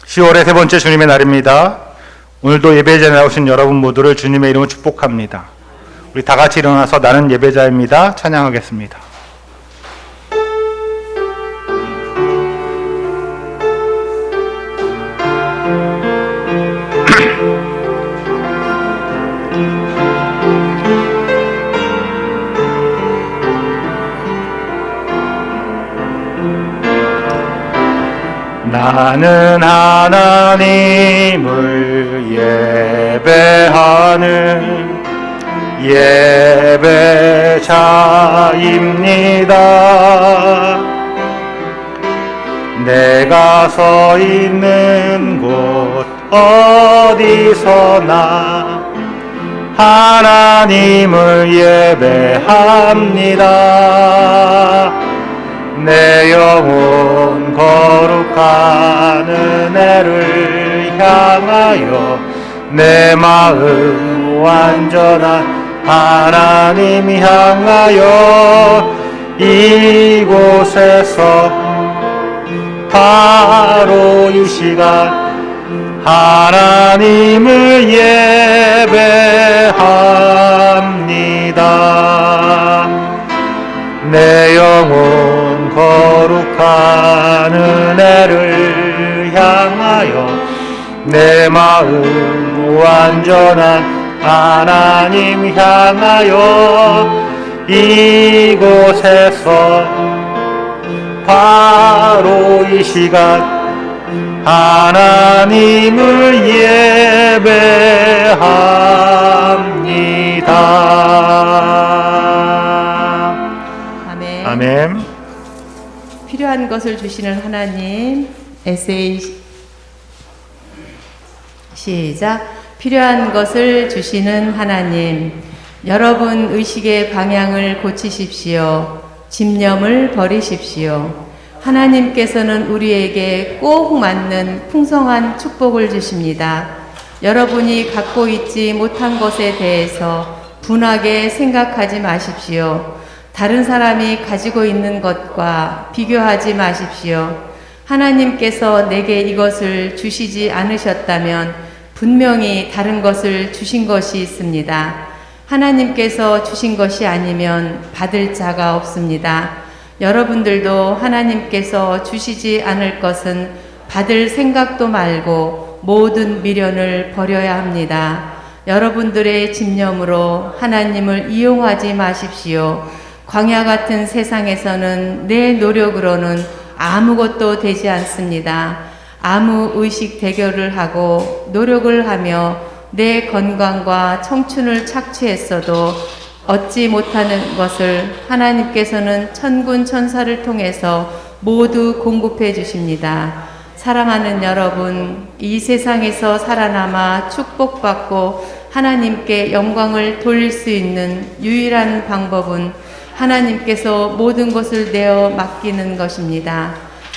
10월의 세 번째 주님의 날입니다. 오늘도 예배자에 나오신 여러분 모두를 주님의 이름으로 축복합니다. 우리 다 같이 일어나서 나는 예배자입니다. 찬양하겠습니다. 나는 하나님을 예배하는 예배자입니다. 내가 서 있는 곳 어디서나 하나님을 예배합니다. 내 영혼 거룩한 은혜를 향하여 내 마음 완전한 하나님 향하여 이곳에서 바로 이 시간 하나님을 예배합니다. 내 영혼 거룩한 은혜를 향하여 내 마음 완전한 하나님 향하여 이곳에서 바로 이 시간 하나님을 예배합니다. 아멘. 필요한 것을 주시는 하나님. 에세이 시작. 필요한 것을 주시는 하나님. 여러분 의식의 방향을 고치십시오. 집념을 버리십시오. 하나님께서는 우리에게 꼭 맞는 풍성한 축복을 주십니다. 여러분이 갖고 있지 못한 것에 대해서 분하게 생각하지 마십시오. 다른 사람이 가지고 있는 것과 비교하지 마십시오. 하나님께서 내게 이것을 주시지 않으셨다면 분명히 다른 것을 주신 것이 있습니다. 하나님께서 주신 것이 아니면 받을 자가 없습니다. 여러분들도 하나님께서 주시지 않을 것은 받을 생각도 말고 모든 미련을 버려야 합니다. 여러분들의 집념으로 하나님을 이용하지 마십시오. 광야 같은 세상에서는 내 노력으로는 아무것도 되지 않습니다. 아무 의식 대결을 하고 노력을 하며 내 건강과 청춘을 착취했어도 얻지 못하는 것을 하나님께서는 천군 천사를 통해서 모두 공급해 주십니다. 사랑하는 여러분, 이 세상에서 살아남아 축복받고 하나님께 영광을 돌릴 수 있는 유일한 방법은 하나님께서 모든 것을 내어 맡기는 것입니다.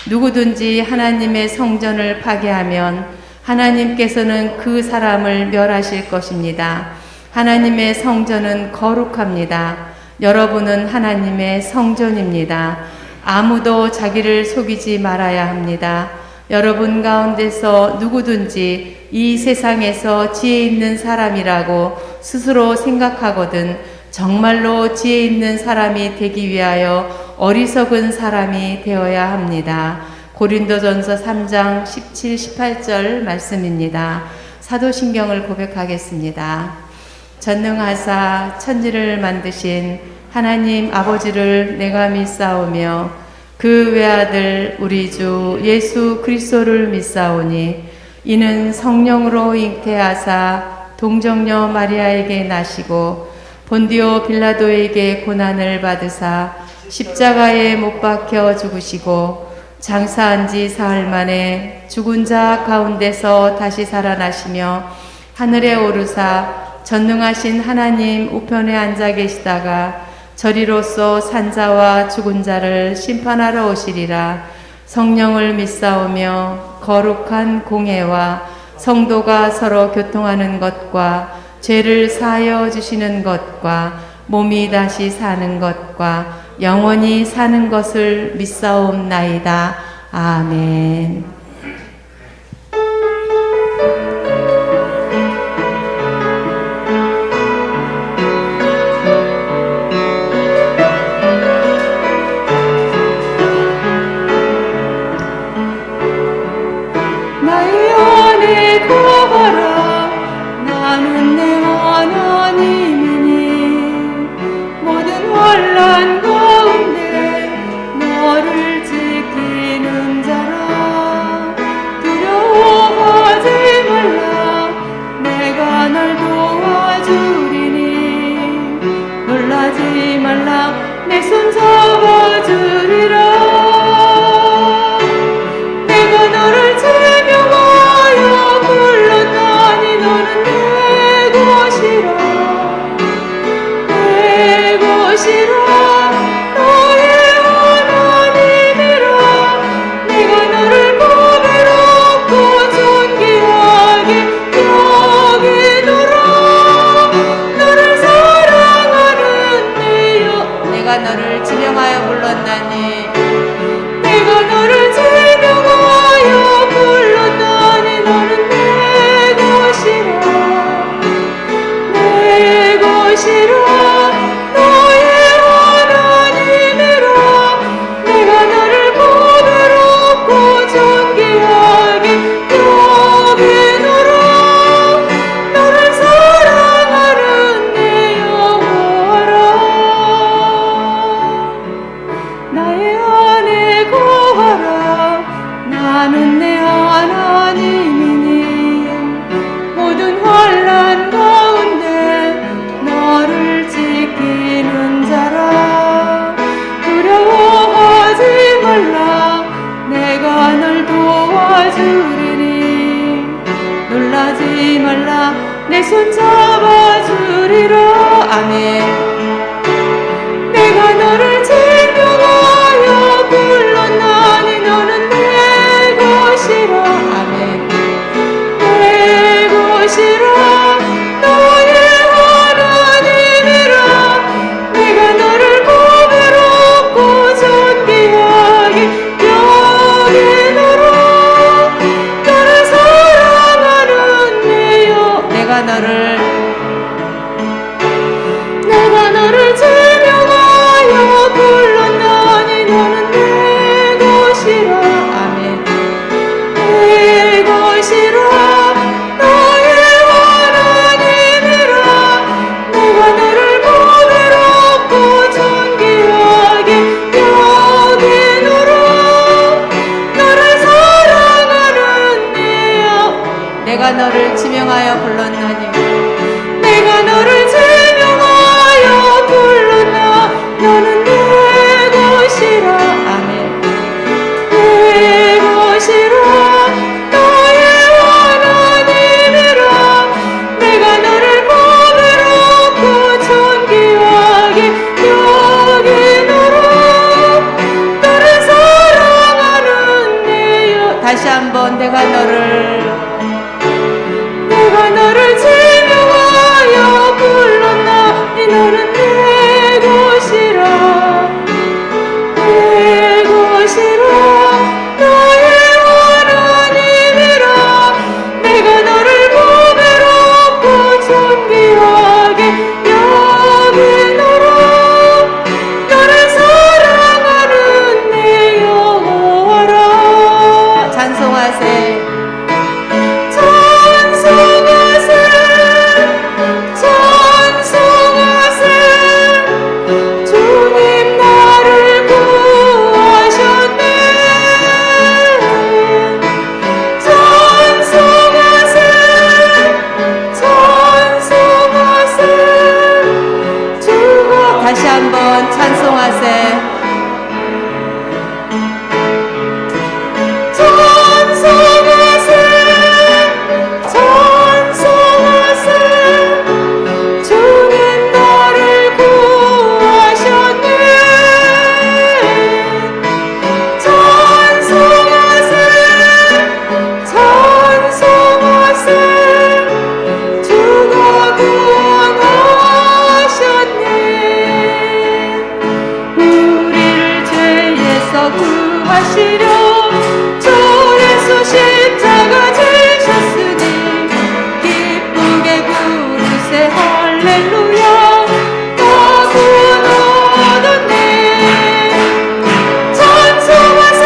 누구든지 하나님의 성전을 파괴하면 하나님께서는 그 사람을 멸하실 것입니다. 하나님의 성전은 거룩합니다. 여러분은 하나님의 성전입니다. 아무도 자기를 속이지 말아야 합니다. 여러분 가운데서 누구든지 이 세상에서 지혜 있는 사람이라고 스스로 생각하거든 정말로 지혜 있는 사람이 되기 위하여 어리석은 사람이 되어야 합니다. 고린도전서 3장 17, 18절 말씀입니다. 사도신경을 고백하겠습니다. 전능하사 천지를 만드신 하나님 아버지를 내가 믿사오며 그 외아들 우리 주 예수 그리스도를 믿사오니 이는 성령으로 잉태하사 동정녀 마리아에게 나시고 본디오 빌라도에게 고난을 받으사 십자가에 못 박혀 죽으시고 장사한 지 사흘 만에 죽은 자 가운데서 다시 살아나시며 하늘에 오르사 전능하신 하나님 우편에 앉아 계시다가 저리로서 산자와 죽은 자를 심판하러 오시리라. 성령을 믿사오며 거룩한 공회와 성도가 서로 교통하는 것과 죄를 사하여 주시는 것과 몸이 다시 사는 것과 영원히 사는 것을 믿사옵나이다. 아멘. 하나님, 내가 너를 제명하여 불렀나니 너는 내 것이라, 내 것이라, 너의 하나님이라. 내가 너를 보배롭고 존귀하게 여기노라. 너를 사랑하는 내 영혼아, 나의 안에 거하라. 나는 내 하나님이니 모든 환난 가운데 너를 지키는 자라. 두려워하지 말라. 내가 널 도와주리니 놀라지 말라. 내 손 잡아주리라. 아멘. 내가 너를 제명하여 불렀나니 너는 내 것이라. 아멘. 내 것이라, 너의 하나님이라. 내가 너를 보배롭고 존귀하게 여기노라. 너를 사랑하는 내여, 내가 너를 제명하여 불렀나니 너는 내 것이라. 아멘. 내 것이라, 너의 하나님이라. 내가 너를 보배롭고 존귀하게 여기노라. 너를 사랑하는 내여, 내가 너를 지명하여 불렀나니 내가 너를 제명하여 불렀나. 너는 내 것이라. 아멘. 내 것이라, 너의 하나님이라. 내가 너를 보배롭고 존귀하게 여기노라. 너를 사랑하는 내여. 다시 한번 내가 너를 제명하여 불렀나. 너는 내 것이라. 내 것이라, 너의 하나님이라. 내가 너를 보배롭고 존귀하게 여기노라. 너를 사랑하는 내 영혼아. 찬송하세. 주님 나를 구하셨네. 찬송하세. 주가 다시 한번 찬송하세. 주님 나를 구하셨네. 찬송하세. 주가 구원하셨네. 우리를 죄에서 구하시려 주 예수 십자가 지셨으니 기쁘게 부르세 할렐루야. 다 구원 얻었네. 찬송하세.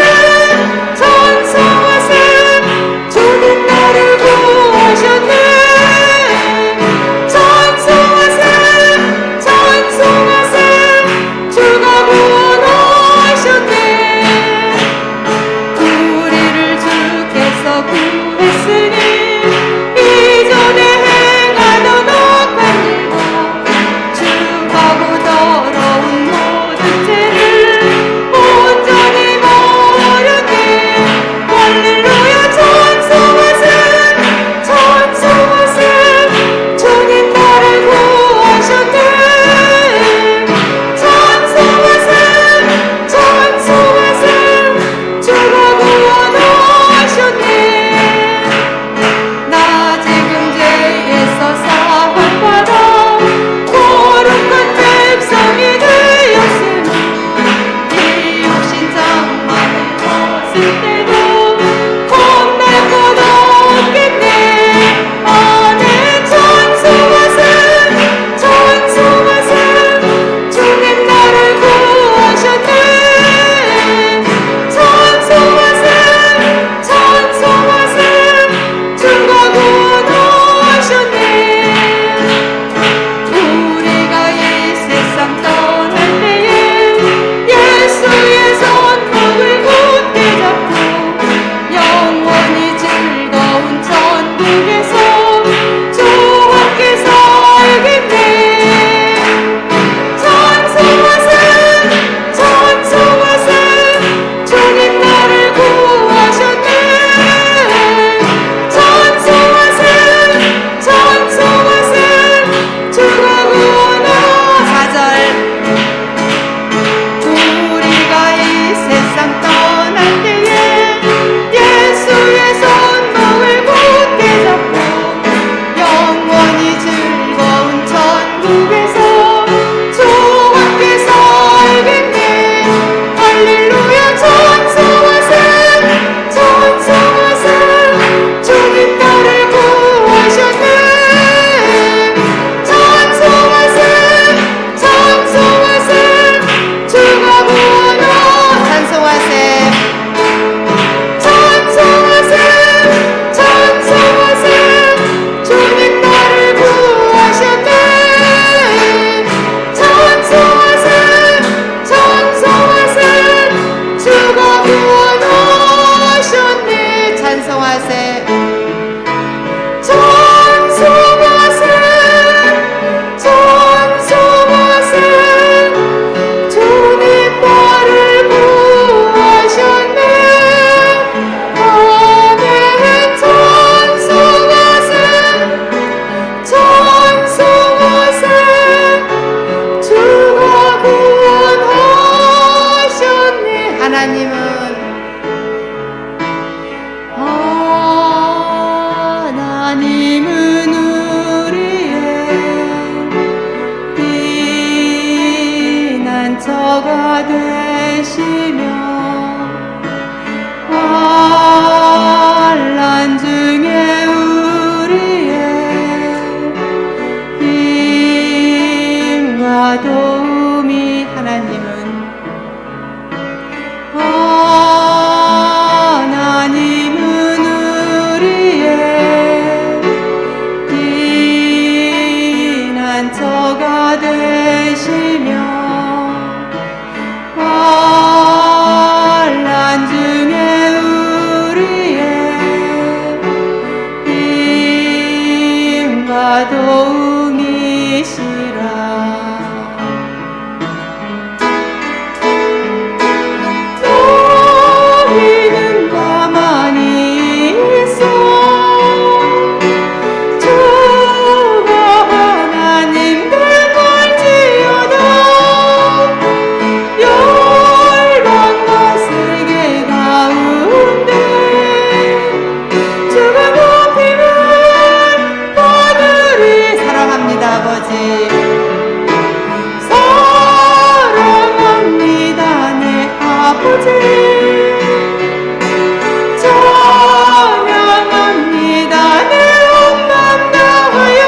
주님 나를 구하셨네. 찬송하세. 주가 구원하셨네. 우리를 하나님은 우리의 피난처가 되시며 환난 중에 우리의 힘과 도움이 하나님은 우리의 피난처가 되시며 환난 중에 우리의 힘과 도움이시라. 너희는 가만히 있어 주가 하나님 될 걸지어다. 열방과 세계 가운데 주가 높임을 받으리. 사랑합니다 아버지. 사랑합니다 내 아버지. 찬양합니다 내 온맘 다하여.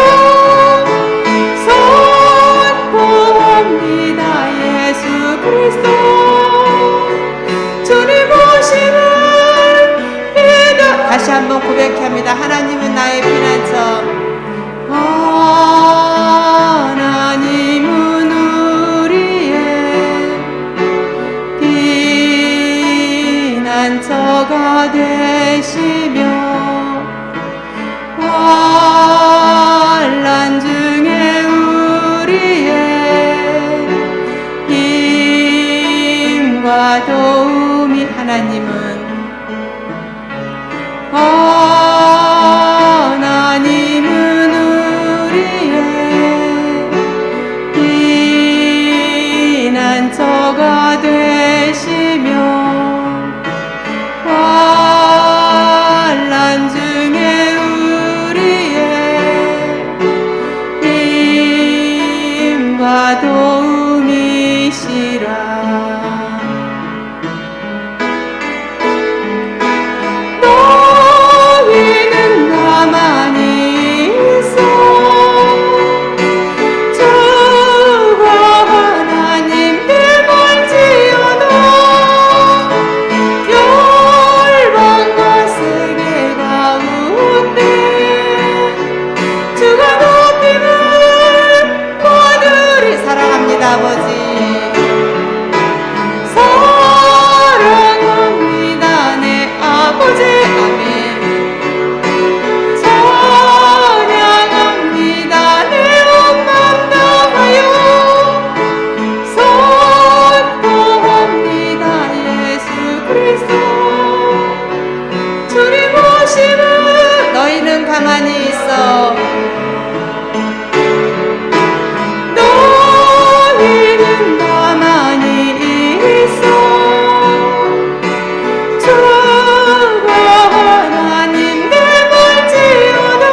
선포합니다 예수 그리스도 주님 오심을 믿어. 다시 한번 고백합니다. 하나님은 나의 피난처. 하나님은 우리의 피난처가 되시며 환난 중에 우리의 힘과 도움이 하나님은 우리의 피난처가 되시며 환난 중에 우리의 힘과 도움이시라. 너희는 가만히 있어 주가 하나님 될 걸지어다. 열방과 세계 가운데 주가 높임을 받으리. 사랑합니다 아버지. 사랑합니다 내 아버지. 아멘. 찬양합니다 내 온맘 다하여. 선포합니다 예수 그리스도 주님 오심을. 너희는 가만히 있어 너희는 가만히 있어 주가 하나님 될 걸지어다.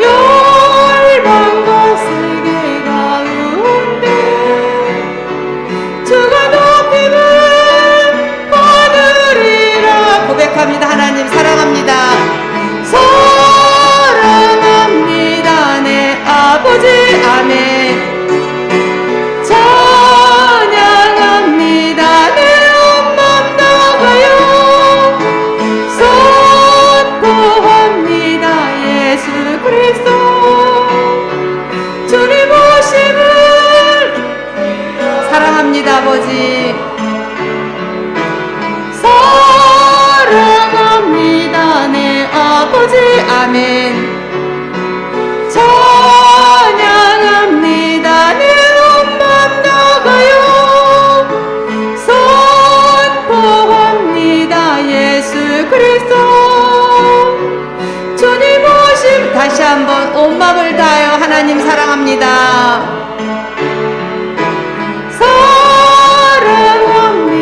열방과 세계 가운데 주가 높임을 받으리라. 고백합니다. 하나님 사랑합니다. 사랑합니다 내 아버지. 아멘. 찬양합니다 내 온맘 다하여. 선포합니다 예수 그리스도 주님 오심을. 사랑합니다 아버지. 사랑합니다 내 아버지. 아멘. 찬양합니다 내 온맘 다하여. 선포합니다 예수 그리스도 주님 오심. 다시 한번 온 마음을 다하여 하나님 사랑합니다. 사랑합니다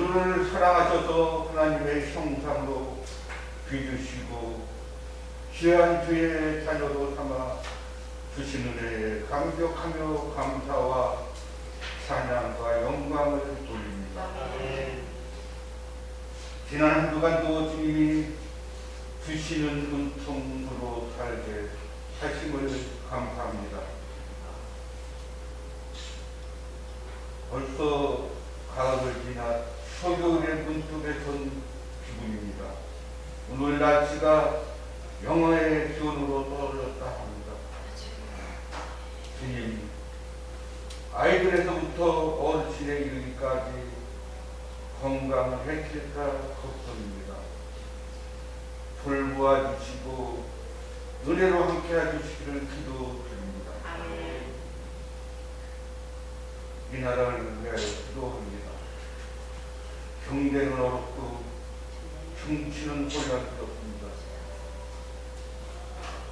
우리를 사랑하셔서 하나님의 형상으로 빚으시고 귀한 주의 자녀로 삼아 주신 은혜에 감격하며 감사와 찬양과 영광을 돌립니다. 지난 한 주간도 주님이 주시는 은총으로 살게 하심을 감사합니다. 벌써 가을을 지나 초겨울의 문턱에 선 기분입니다. 오늘 날씨가 영하의 기온으로 떨어졌다 합니다. 주님, 아이들에서부터 어르신에 이르기까지 건강을 해칠까 걱정입니다. 돌보아 주시고 은혜로 함께해 주시기를 기도드립니다. 이 나라를 위하여 기도합니다. 경제는 어렵고 정치는 혼란스럽습니다.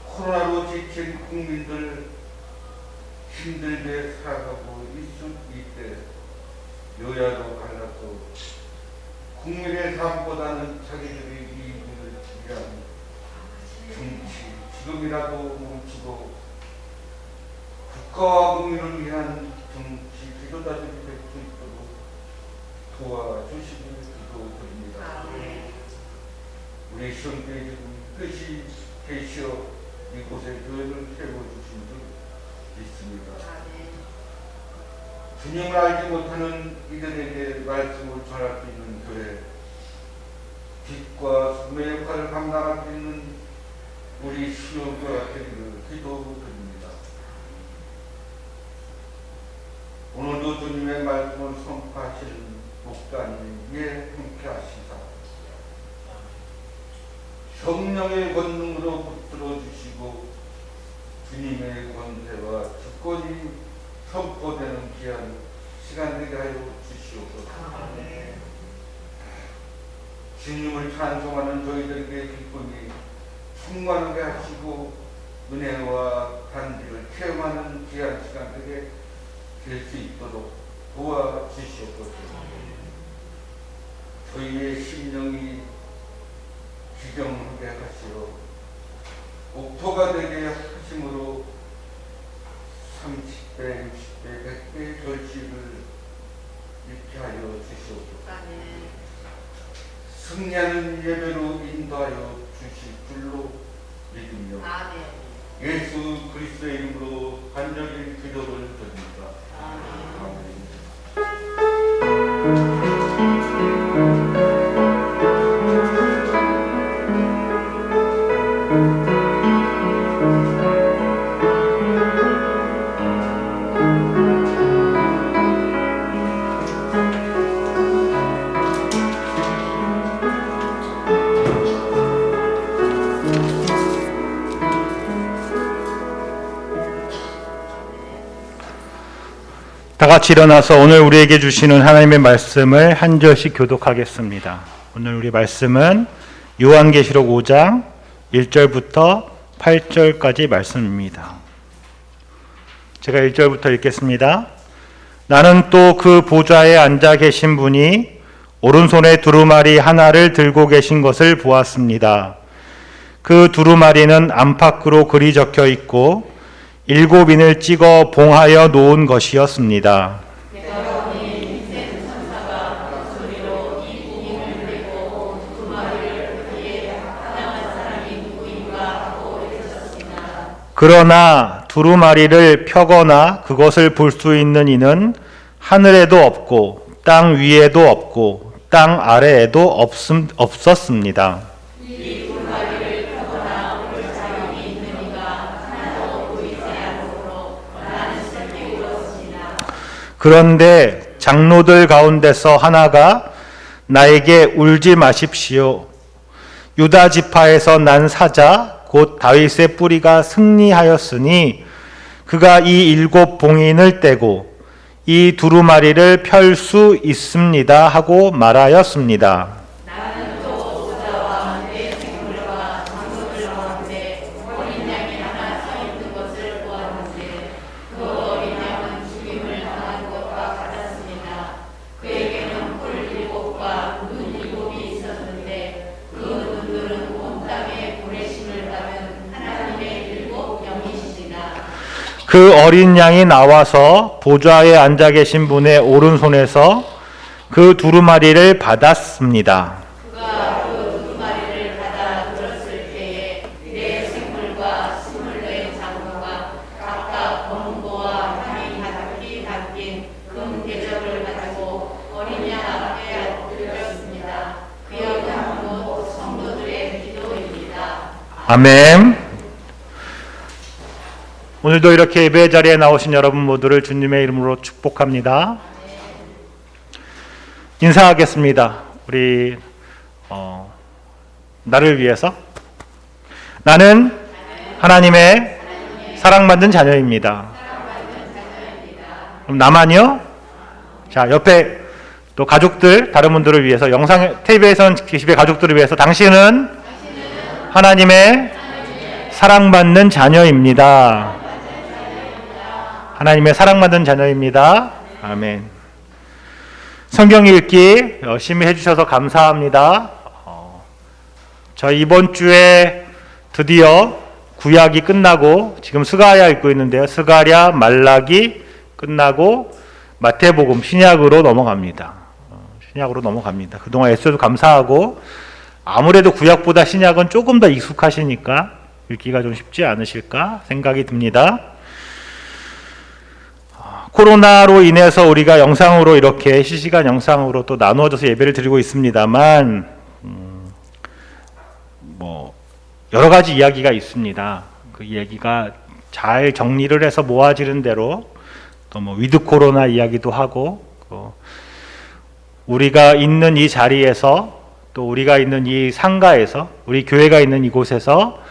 코로나로 지친 국민들 힘들게 살아가고 있을 이때 여야도 갈라서 국민의 삶보다는 자기들의 이익을 위한 정치 지금이라도 멈추고 국가와 국민을 위한 정치 지도자들이 될 수 있도록 도와주시길 기도드립니다. 우리 시험교회 지금 뜻이 계시어 이곳에 교회를 세워주신 줄 믿습니다. 주님을 알지 못하는 이들에게 말씀을 전할 수 있는 교회, 빛과 소금의 역할을 감당할 수 있는 우리 수요교회가 되기를 기도드립니다. 오늘도 주님의 말씀을 선포하시는 목사님 위에 함께 하시사 성령의 권능으로 붙들어 주시고 주님의 권세와 주권이 선포되는 귀한 시간 되게 하여 주시옵소서. 주님을 찬송하는 저희들에게 기쁨이 충만하게 하시고 은혜와 단지를 체험하는 귀한 시간 되게 될 수 있도록 도와주시옵소서. 저희의 심령이 기경하게 하시어 옥토가 되게 하심으로 30배, 60배, 100배의 결실을 잃게 하여 주시옵소서. 승리하는 예배로 인도하여 주실 줄로 믿으며 예수 그리스도의 이름으로 간절히 기도를 드립니다. 아멘. 다 같이 일어나서 오늘 우리에게 주시는 하나님의 말씀을 한 절씩 교독하겠습니다. 오늘 우리 말씀은 요한계시록 5장 1절부터 8절까지 말씀입니다. 제가 1절부터 읽겠습니다. 나는 또 그 보좌에 앉아 계신 분이 오른손에 두루마리 하나를 들고 계신 것을 보았습니다. 그 두루마리는 안팎으로 글이 적혀 있고 7인을 찍어 봉하여 놓은 것이었습니다. 그러나 두루마리를 펴거나 그것을 볼 수 있는 이는 하늘에도 없고 땅 위에도 없고 땅 아래에도 없었습니다. 그런데 장로들 가운데서 하나가 나에게 울지 마십시오. 유다 지파에서 난 사자 곧 다윗의 뿌리가 승리하였으니 그가 이 7 봉인을 떼고 이 두루마리를 펼 수 있습니다 하고 말하였습니다. 그 어린 양이 나와서 보좌에 앉아 계신 분의 오른손에서 그 두루마리를 받았습니다. 아멘. 오늘도 이렇게 예배 자리에 나오신 여러분 모두를 주님의 이름으로 축복합니다. 인사하겠습니다. 우리 나를 위해서 나는 하나님의 사랑받는 자녀입니다. 그럼 나만요? 자, 옆에 또 가족들, 다른 분들을 위해서 영상 TV에선 계시의 가족들을 위해서 당신은 하나님의 사랑받는 자녀입니다. 하나님의 사랑받는 자녀입니다. 아멘. 성경 읽기 열심히 해주셔서 감사합니다. 저희 이번 주에 드디어 구약이 끝나고 지금 스가랴 읽고 있는데요. 스가랴, 말라기 끝나고 마태복음 신약으로 넘어갑니다. 신약으로 넘어갑니다. 그동안 애써도 감사하고 아무래도 구약보다 신약은 조금 더 익숙하시니까 읽기가 좀 쉽지 않으실까 생각이 듭니다. 코로나로 인해서 우리가 영상으로 이렇게 실시간 영상으로 또 나누어져서 예배를 드리고 있습니다만 여러 가지 이야기가 있습니다. 그 이야기가 잘 정리를 해서 모아지는 대로 또 위드 코로나 이야기도 하고 우리가 있는 이 자리에서 또 우리가 있는 이 상가에서 우리 교회가 있는 이곳에서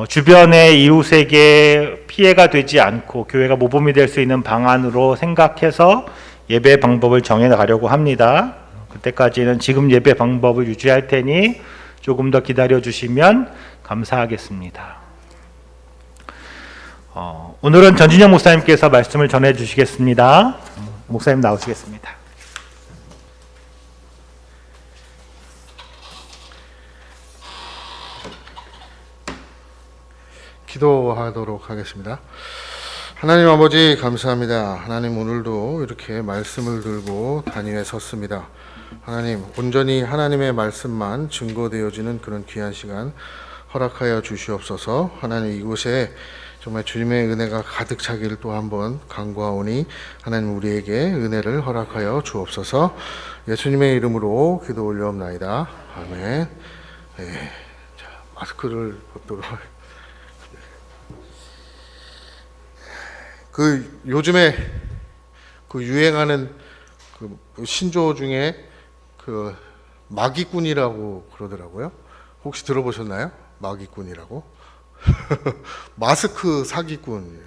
주변의 이웃에게 피해가 되지 않고 교회가 모범이 될 수 있는 방안으로 생각해서 예배 방법을 정해나가려고 합니다. 그때까지는 지금 예배 방법을 유지할 테니 조금 더 기다려 주시면 감사하겠습니다. 오늘은 전진영 목사님께서 말씀을 전해 주시겠습니다. 목사님 나오시겠습니다. 기도하도록 하겠습니다. 하나님 아버지 감사합니다. 하나님 오늘도 이렇게 말씀을 들고 단위에 섰습니다. 하나님 온전히 하나님의 말씀만 증거되어지는 그런 귀한 시간 허락하여 주시옵소서. 하나님 이곳에 정말 주님의 은혜가 가득 차기를 또 한번 간구하오니 하나님 우리에게 은혜를 허락하여 주옵소서. 예수님의 이름으로 기도 올려옵나이다. 아멘. 네. 자, 마스크를 벗도록 요즘에 유행하는 신조 중에 마기꾼이라고 그러더라고요. 혹시 들어보셨나요? 마기꾼이라고? 마스크 사기꾼.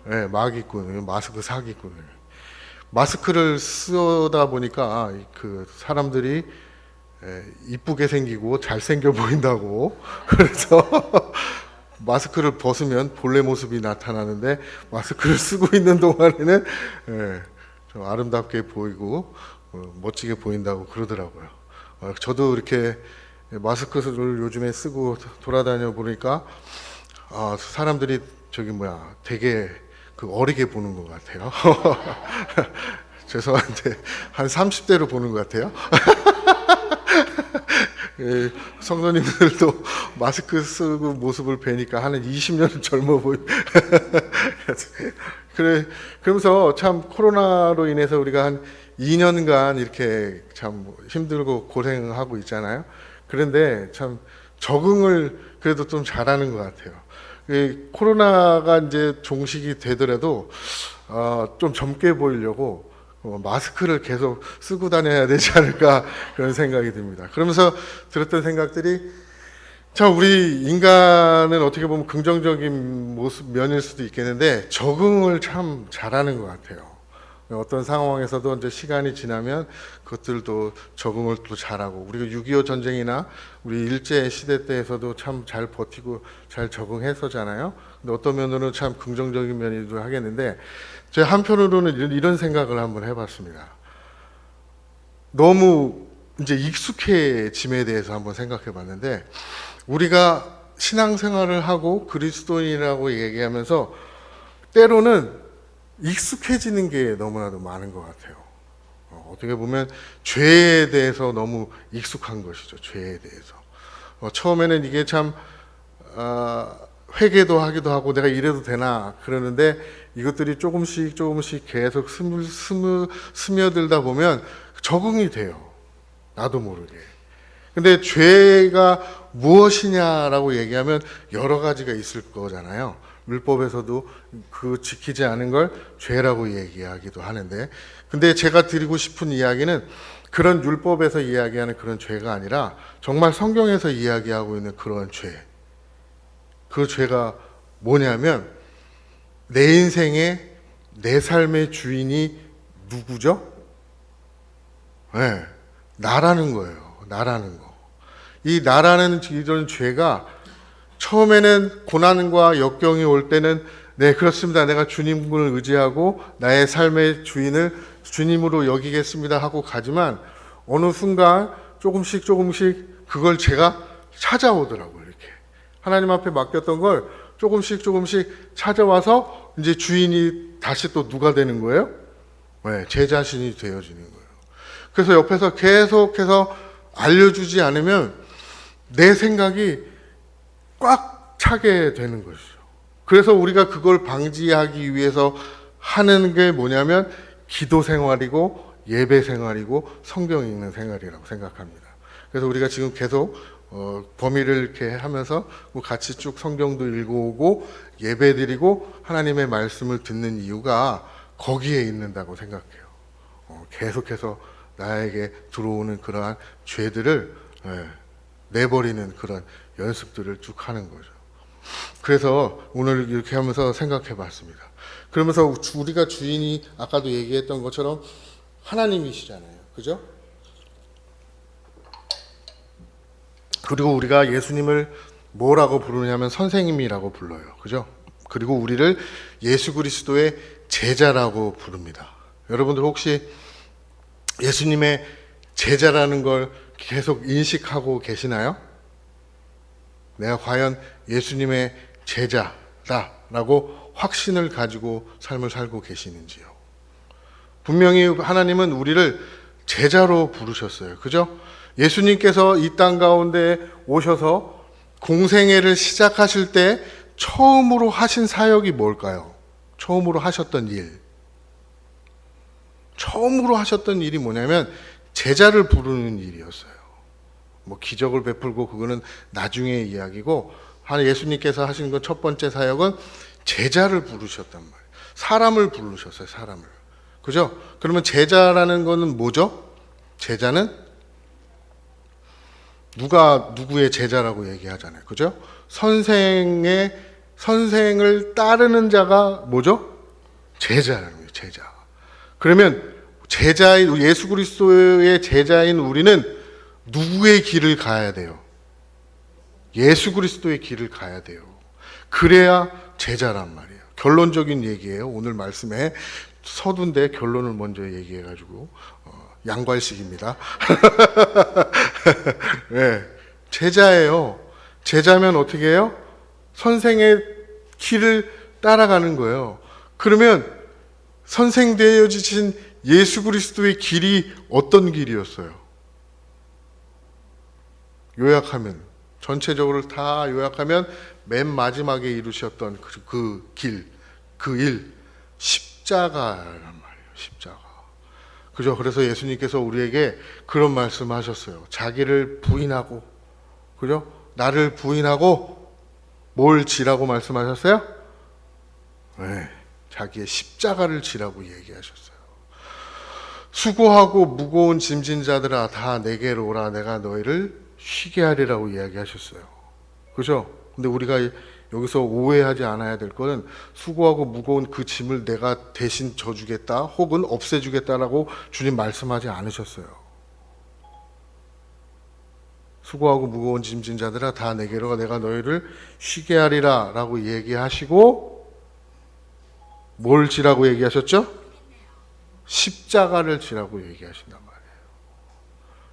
네, 마기꾼, 마스크 사기꾼. 마스크를 쓰다 보니까 사람들이 이쁘게 생기고 잘생겨 보인다고. 그래서 마스크를 벗으면 본래 모습이 나타나는데 마스크를 쓰고 있는 동안에는 좀 아름답게 보이고 멋지게 보인다고 그러더라고요. 저도 이렇게 마스크를 요즘에 쓰고 돌아다녀 보니까 사람들이 되게 어리게 보는 것 같아요. 죄송한데 한 30대로 보는 것 같아요. 성도님들도 마스크 쓰고 모습을 뵈니까 한 20년 젊어 보이. 그러면서 참 코로나로 인해서 우리가 한 2년간 이렇게 참 힘들고 고생하고 있잖아요. 그런데 참 적응을 그래도 좀 잘하는 것 같아요. 코로나가 이제 종식이 되더라도 좀 젊게 보이려고 마스크를 계속 쓰고 다녀야 되지 않을까 그런 생각이 듭니다. 그러면서 들었던 생각들이 참 우리 인간은 어떻게 보면 긍정적인 면일 수도 있겠는데 적응을 참 잘하는 것 같아요. 어떤 상황에서도 이제 시간이 지나면 그것들도 적응을 또 잘하고 우리가 6.25 전쟁이나 우리 일제 시대 때에서도 참 잘 버티고 잘 적응했었잖아요. 근데 어떤 면으로는 참 긍정적인 면이기도 하겠는데 제가 한편으로는 이런 생각을 한번 해봤습니다. 너무 이제 익숙해짐에 대해서 한번 생각해봤는데 우리가 신앙생활을 하고 그리스도인이라고 얘기하면서 때로는 익숙해지는 게 너무나도 많은 것 같아요. 어떻게 보면 죄에 대해서 너무 익숙한 것이죠. 죄에 대해서. 처음에는 이게 참 회개도 하기도 하고 내가 이래도 되나 그러는데 이것들이 조금씩 계속 스며들다 보면 적응이 돼요. 나도 모르게. 근데 죄가 무엇이냐라고 얘기하면 여러 가지가 있을 거잖아요. 율법에서도 그 지키지 않은 걸 죄라고 얘기하기도 하는데, 근데 제가 드리고 싶은 이야기는 그런 율법에서 이야기하는 그런 죄가 아니라 정말 성경에서 이야기하고 있는 그런 죄. 그 죄가 뭐냐면 내 인생의 내 삶의 주인이 누구죠? 네, 나라는 거예요. 나라는 거. 이 나라는 이런 죄가 처음에는 고난과 역경이 올 때는 네, 그렇습니다. 내가 주님을 의지하고 나의 삶의 주인을 주님으로 여기겠습니다 하고 가지만 어느 순간 조금씩 그걸 제가 찾아오더라고요. 이렇게 하나님 앞에 맡겼던 걸 조금씩 찾아와서 이제 주인이 다시 또 누가 되는 거예요? 네, 제 자신이 되어지는 거예요. 그래서 옆에서 계속해서 알려주지 않으면 내 생각이 꽉 차게 되는 것이죠. 그래서 우리가 그걸 방지하기 위해서 하는 게 뭐냐면 기도 생활이고 예배 생활이고 성경 읽는 생활이라고 생각합니다. 그래서 우리가 지금 계속 범위를 이렇게 하면서 같이 쭉 성경도 읽어오고 예배 드리고 하나님의 말씀을 듣는 이유가 거기에 있는다고 생각해요. 계속해서 나에게 들어오는 그러한 죄들을 내버리는 그런 연습들을 쭉 하는 거죠. 그래서 오늘 이렇게 하면서 생각해 봤습니다. 그러면서 우리가 주인이 아까도 얘기했던 것처럼 하나님이시잖아요. 그죠? 그리고 우리가 예수님을 뭐라고 부르냐면 선생님이라고 불러요. 그죠? 그리고 우리를 예수 그리스도의 제자라고 부릅니다. 여러분들 혹시 예수님의 제자라는 걸 계속 인식하고 계시나요? 내가 과연 예수님의 제자다라고 확신을 가지고 삶을 살고 계시는지요? 분명히 하나님은 우리를 제자로 부르셨어요. 그죠? 예수님께서 이 땅 가운데 오셔서 공생애를 시작하실 때 처음으로 하신 사역이 뭘까요? 처음으로 하셨던 일. 처음으로 하셨던 일이 뭐냐면 제자를 부르는 일이었어요. 뭐 기적을 베풀고 그거는 나중의 이야기고, 예수님께서 하신 건 첫 번째 사역은 제자를 부르셨단 말이에요. 사람을 부르셨어요. 사람을. 그죠? 그러면 제자라는 거는 뭐죠? 제자는 누구의 제자라고 얘기하잖아요. 그죠? 선생을 따르는 자가 뭐죠? 제자라는 거예요. 제자. 그러면 예수 그리스도의 제자인 우리는 누구의 길을 가야 돼요? 예수 그리스도의 길을 가야 돼요. 그래야 제자란 말이에요. 결론적인 얘기예요. 오늘 말씀에 서두인데 결론을 먼저 얘기해가지고 양괄식입니다. 네, 제자예요. 제자면 어떻게 해요? 선생의 길을 따라가는 거예요. 그러면 선생 되어지신 예수 그리스도의 길이 어떤 길이었어요? 요약하면, 전체적으로 다 요약하면 맨 마지막에 이루셨던 그 길, 그 일, 십자가란 말이에요. 십자가. 그죠? 그래서 예수님께서 우리에게 그런 말씀하셨어요. 자기를 부인하고, 그죠? 나를 부인하고 뭘 지라고 말씀하셨어요? 네, 자기의 십자가를 지라고 얘기하셨어요. 수고하고 무거운 짐진 자들아 다 내게로 오라 내가 너희를 쉬게 하리라고 이야기하셨어요. 그죠? 근데 우리가 여기서 오해하지 않아야 될 거는 수고하고 무거운 그 짐을 내가 대신 져주겠다 혹은 없애주겠다라고 주님 말씀하지 않으셨어요. 수고하고 무거운 짐진 자들아 다 내게로 내가 너희를 쉬게 하리라 라고 얘기하시고 뭘 지라고 얘기하셨죠? 십자가를 지라고 얘기하신단 말이에요.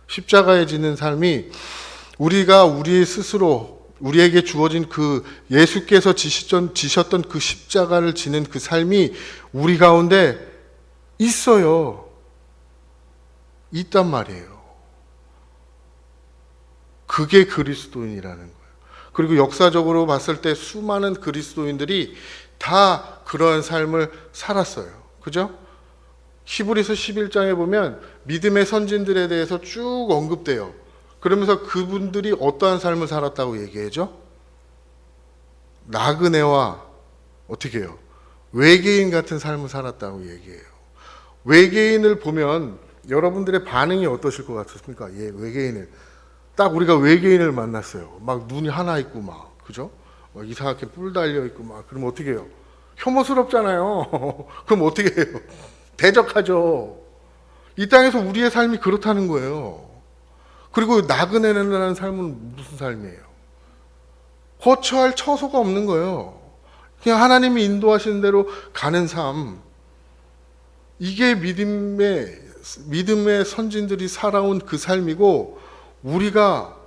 십자가에 지는 삶이 우리가 우리 스스로 우리에게 주어진 그 예수께서 지셨던 그 십자가를 지는 그 삶이 우리 가운데 있어요. 있단 말이에요. 그게 그리스도인이라는 거예요. 그리고 역사적으로 봤을 때 수많은 그리스도인들이 다 그러한 삶을 살았어요. 그죠? 히브리서 11장에 보면 믿음의 선진들에 대해서 쭉 언급돼요. 그러면서 그분들이 어떠한 삶을 살았다고 얘기해죠? 나그네와 어떻게 해요? 외계인 같은 삶을 살았다고 얘기해요. 외계인을 보면 여러분들의 반응이 어떠실 것 같습니까? 예, 외계인을. 딱 우리가 외계인을 만났어요. 막 눈이 하나 있고 막, 그죠? 막 이상하게 뿔 달려 있고 막, 그럼 어떻게 해요? 혐오스럽잖아요. 그럼 어떻게 해요? 대적하죠. 이 땅에서 우리의 삶이 그렇다는 거예요. 그리고 나그네라는 삶은 무슨 삶이에요? 거처할 처소가 없는 거예요. 그냥 하나님이 인도하시는 대로 가는 삶. 이게 믿음의 선진들이 살아온 그 삶이고, 우리가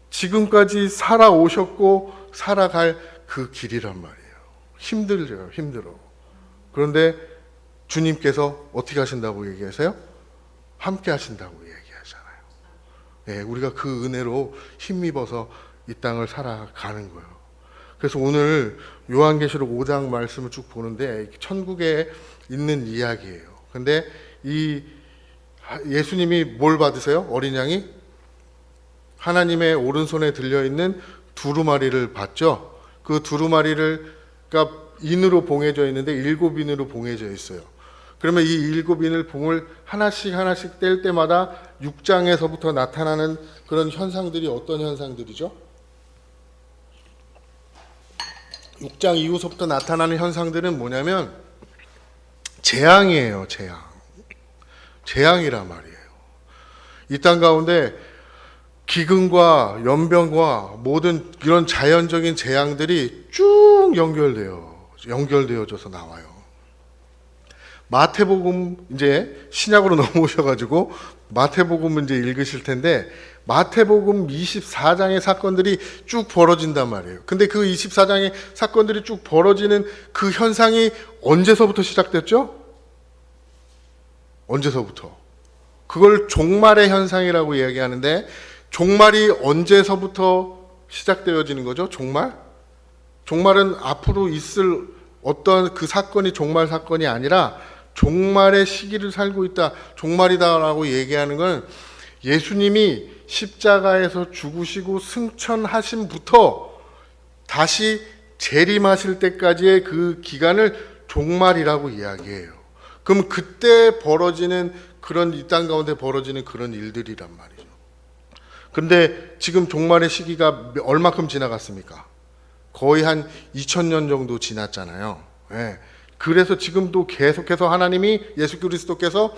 지금까지 살아오셨고 살아갈 그 길이란 말이에요. 힘들죠, 힘들어. 그런데 주님께서 어떻게 하신다고 얘기하세요? 함께 하신다고 얘기하잖아요. 네, 우리가 그 은혜로 힘입어서 이 땅을 살아가는 거예요. 그래서 오늘 요한계시록 5장 말씀을 쭉 보는데 천국에 있는 이야기예요. 근데 이 예수님이 뭘 받으세요? 어린 양이 하나님의 오른손에 들려있는 두루마리를 받죠. 그 두루마리가 인으로 봉해져 있는데 7인으로 봉해져 있어요. 그러면 이 7인을 봉을 하나씩 뗄 때마다 6장에서부터 나타나는 그런 현상들이 어떤 현상들이죠? 6장 이후서부터 나타나는 현상들은 뭐냐면 재앙이에요. 재앙이란 말이에요. 이 땅 가운데 기근과 연병과 모든 이런 자연적인 재앙들이 쭉 연결되어져서 나와요. 마태복음 이제 신약으로 넘어오셔가지고 마태복음 이제 읽으실 텐데 마태복음 24장의 사건들이 쭉 벌어진단 말이에요. 근데 그 24장의 사건들이 쭉 벌어지는 그 현상이 언제서부터 시작됐죠? 언제서부터? 그걸 종말의 현상이라고 이야기하는데 종말이 언제서부터 시작되어지는 거죠? 종말은 앞으로 있을 어떤 그 사건이 종말 사건이 아니라 종말의 시기를 살고 있다, 종말이다라고 얘기하는 건 예수님이 십자가에서 죽으시고 승천하심부터 다시 재림하실 때까지의 그 기간을 종말이라고 이야기해요. 그럼 그때 벌어지는 그런 이 땅 가운데 벌어지는 그런 일들이란 말이죠. 근데 지금 종말의 시기가 얼마큼 지나갔습니까? 거의 한 2000년 정도 지났잖아요. 예. 그래서 지금도 계속해서 하나님이 예수 그리스도께서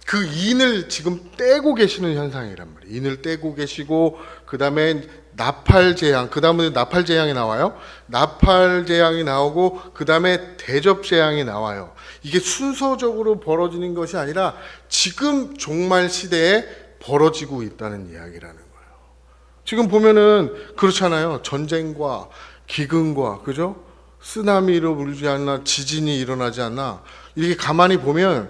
그 인을 지금 떼고 계시는 현상이란 말이에요. 인을 떼고 계시고 그 다음에 나팔재앙, 그 다음에 나팔재앙이 나와요. 나팔재앙이 나오고 그 다음에 대접재앙이 나와요. 이게 순서적으로 벌어지는 것이 아니라 지금 종말 시대에 벌어지고 있다는 이야기라는 거예요. 지금 보면은 그렇잖아요. 전쟁과 기근과 그죠? 쓰나미로 불지 않나, 지진이 일어나지 않나. 이렇게 가만히 보면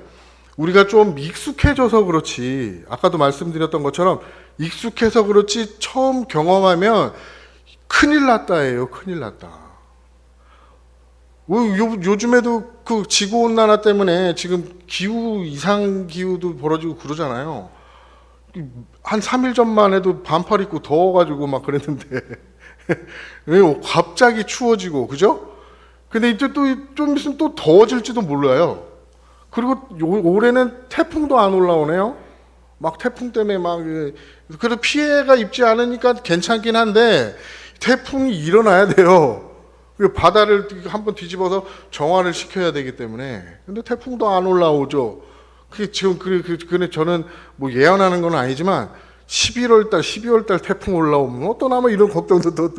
우리가 좀 익숙해져서 그렇지, 아까도 말씀드렸던 것처럼 익숙해서 그렇지 처음 경험하면 큰일 났다예요. 큰일 났다. 요즘에도 그 지구온난화 때문에 지금 이상기후도 벌어지고 그러잖아요. 한 3일 전만 해도 반팔 입고 더워가지고 막 그랬는데 왜 갑자기 추워지고, 그죠? 근데 이제 또 좀 있으면 또 더워질지도 몰라요. 그리고 올해는 태풍도 안 올라오네요. 막 태풍 때문에 막, 그래도 피해가 입지 않으니까 괜찮긴 한데 태풍이 일어나야 돼요. 바다를 한번 뒤집어서 정화를 시켜야 되기 때문에. 근데 태풍도 안 올라오죠. 그게 지금 근데 저는 뭐 예언하는 건 아니지만 11월 달, 12월 달 태풍 올라오면 어떠나 뭐 이런 걱정도 또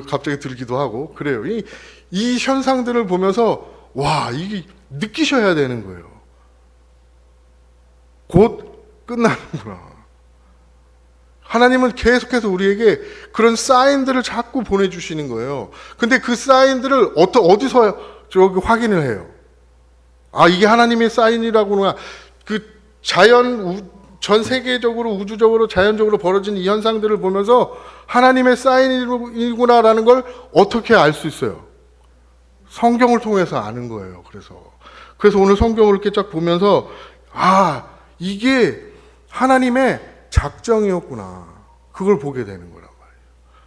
갑자기 들기도 하고 그래요. 이 현상들을 보면서 와, 이게 느끼셔야 되는 거예요. 곧 끝나는구나. 하나님은 계속해서 우리에게 그런 사인들을 자꾸 보내주시는 거예요. 근데 그 사인들을 어디서 저기 확인을 해요? 아, 이게 하나님의 사인이라구나. 그 전 세계적으로 우주적으로 자연적으로 벌어진 이 현상들을 보면서 하나님의 사인이구나라는 걸 어떻게 알 수 있어요? 성경을 통해서 아는 거예요. 그래서 오늘 성경을 이렇게 쫙 보면서 아, 이게 하나님의 작정이었구나. 그걸 보게 되는 거란 말이에요.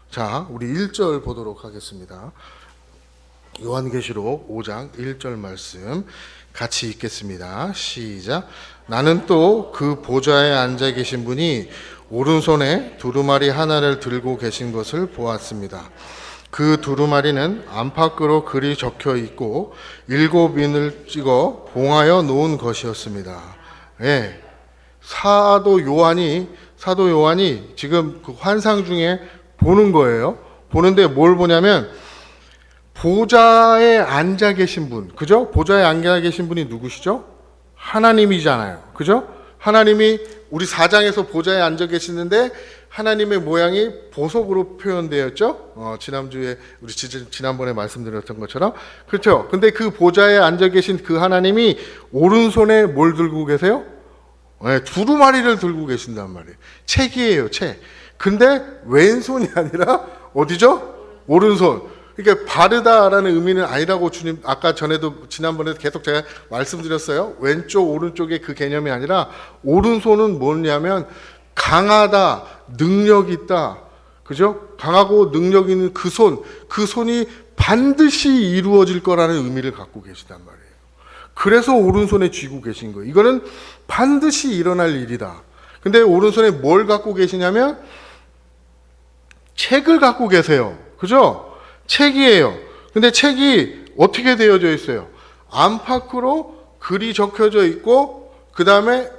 자, 우리 1절 보도록 하겠습니다. 요한계시록 5장 1절 말씀 같이 읽겠습니다. 시작. 나는 또 그 보좌에 앉아 계신 분이 오른손에 두루마리 하나를 들고 계신 것을 보았습니다. 그 두루마리는 안팎으로 글이 적혀 있고 7인을 찍어 봉하여 놓은 것이었습니다. 예. 사도 요한이 지금 그 환상 중에 보는 거예요. 보는데 뭘 보냐면 보좌에 앉아 계신 분, 그죠? 보좌에 앉아 계신 분이 누구시죠? 하나님이잖아요. 그죠? 하나님이 우리 4장에서 보좌에 앉아 계시는데 하나님의 모양이 보석으로 표현되었죠. 우리 지난번에 말씀드렸던 것처럼. 그렇죠. 근데 그 보좌에 앉아 계신 그 하나님이 오른손에 뭘 들고 계세요? 네, 두루마리를 들고 계신단 말이에요. 책이에요, 책. 근데 왼손이 아니라 어디죠? 오른손. 그러니까 바르다라는 의미는 아니라고 주님 아까 전에도 지난번에 계속 제가 말씀드렸어요. 왼쪽 오른쪽의 그 개념이 아니라 오른손은 뭐냐면 강하다, 능력 있다. 그죠? 강하고 능력 있는 그 손이 반드시 이루어질 거라는 의미를 갖고 계시단 말이에요. 그래서 오른손에 쥐고 계신 거예요. 이거는 반드시 일어날 일이다. 근데 오른손에 뭘 갖고 계시냐면 책을 갖고 계세요. 그죠? 책이에요. 근데 책이 어떻게 되어져 있어요? 안팎으로 글이 적혀져 있고 그 다음에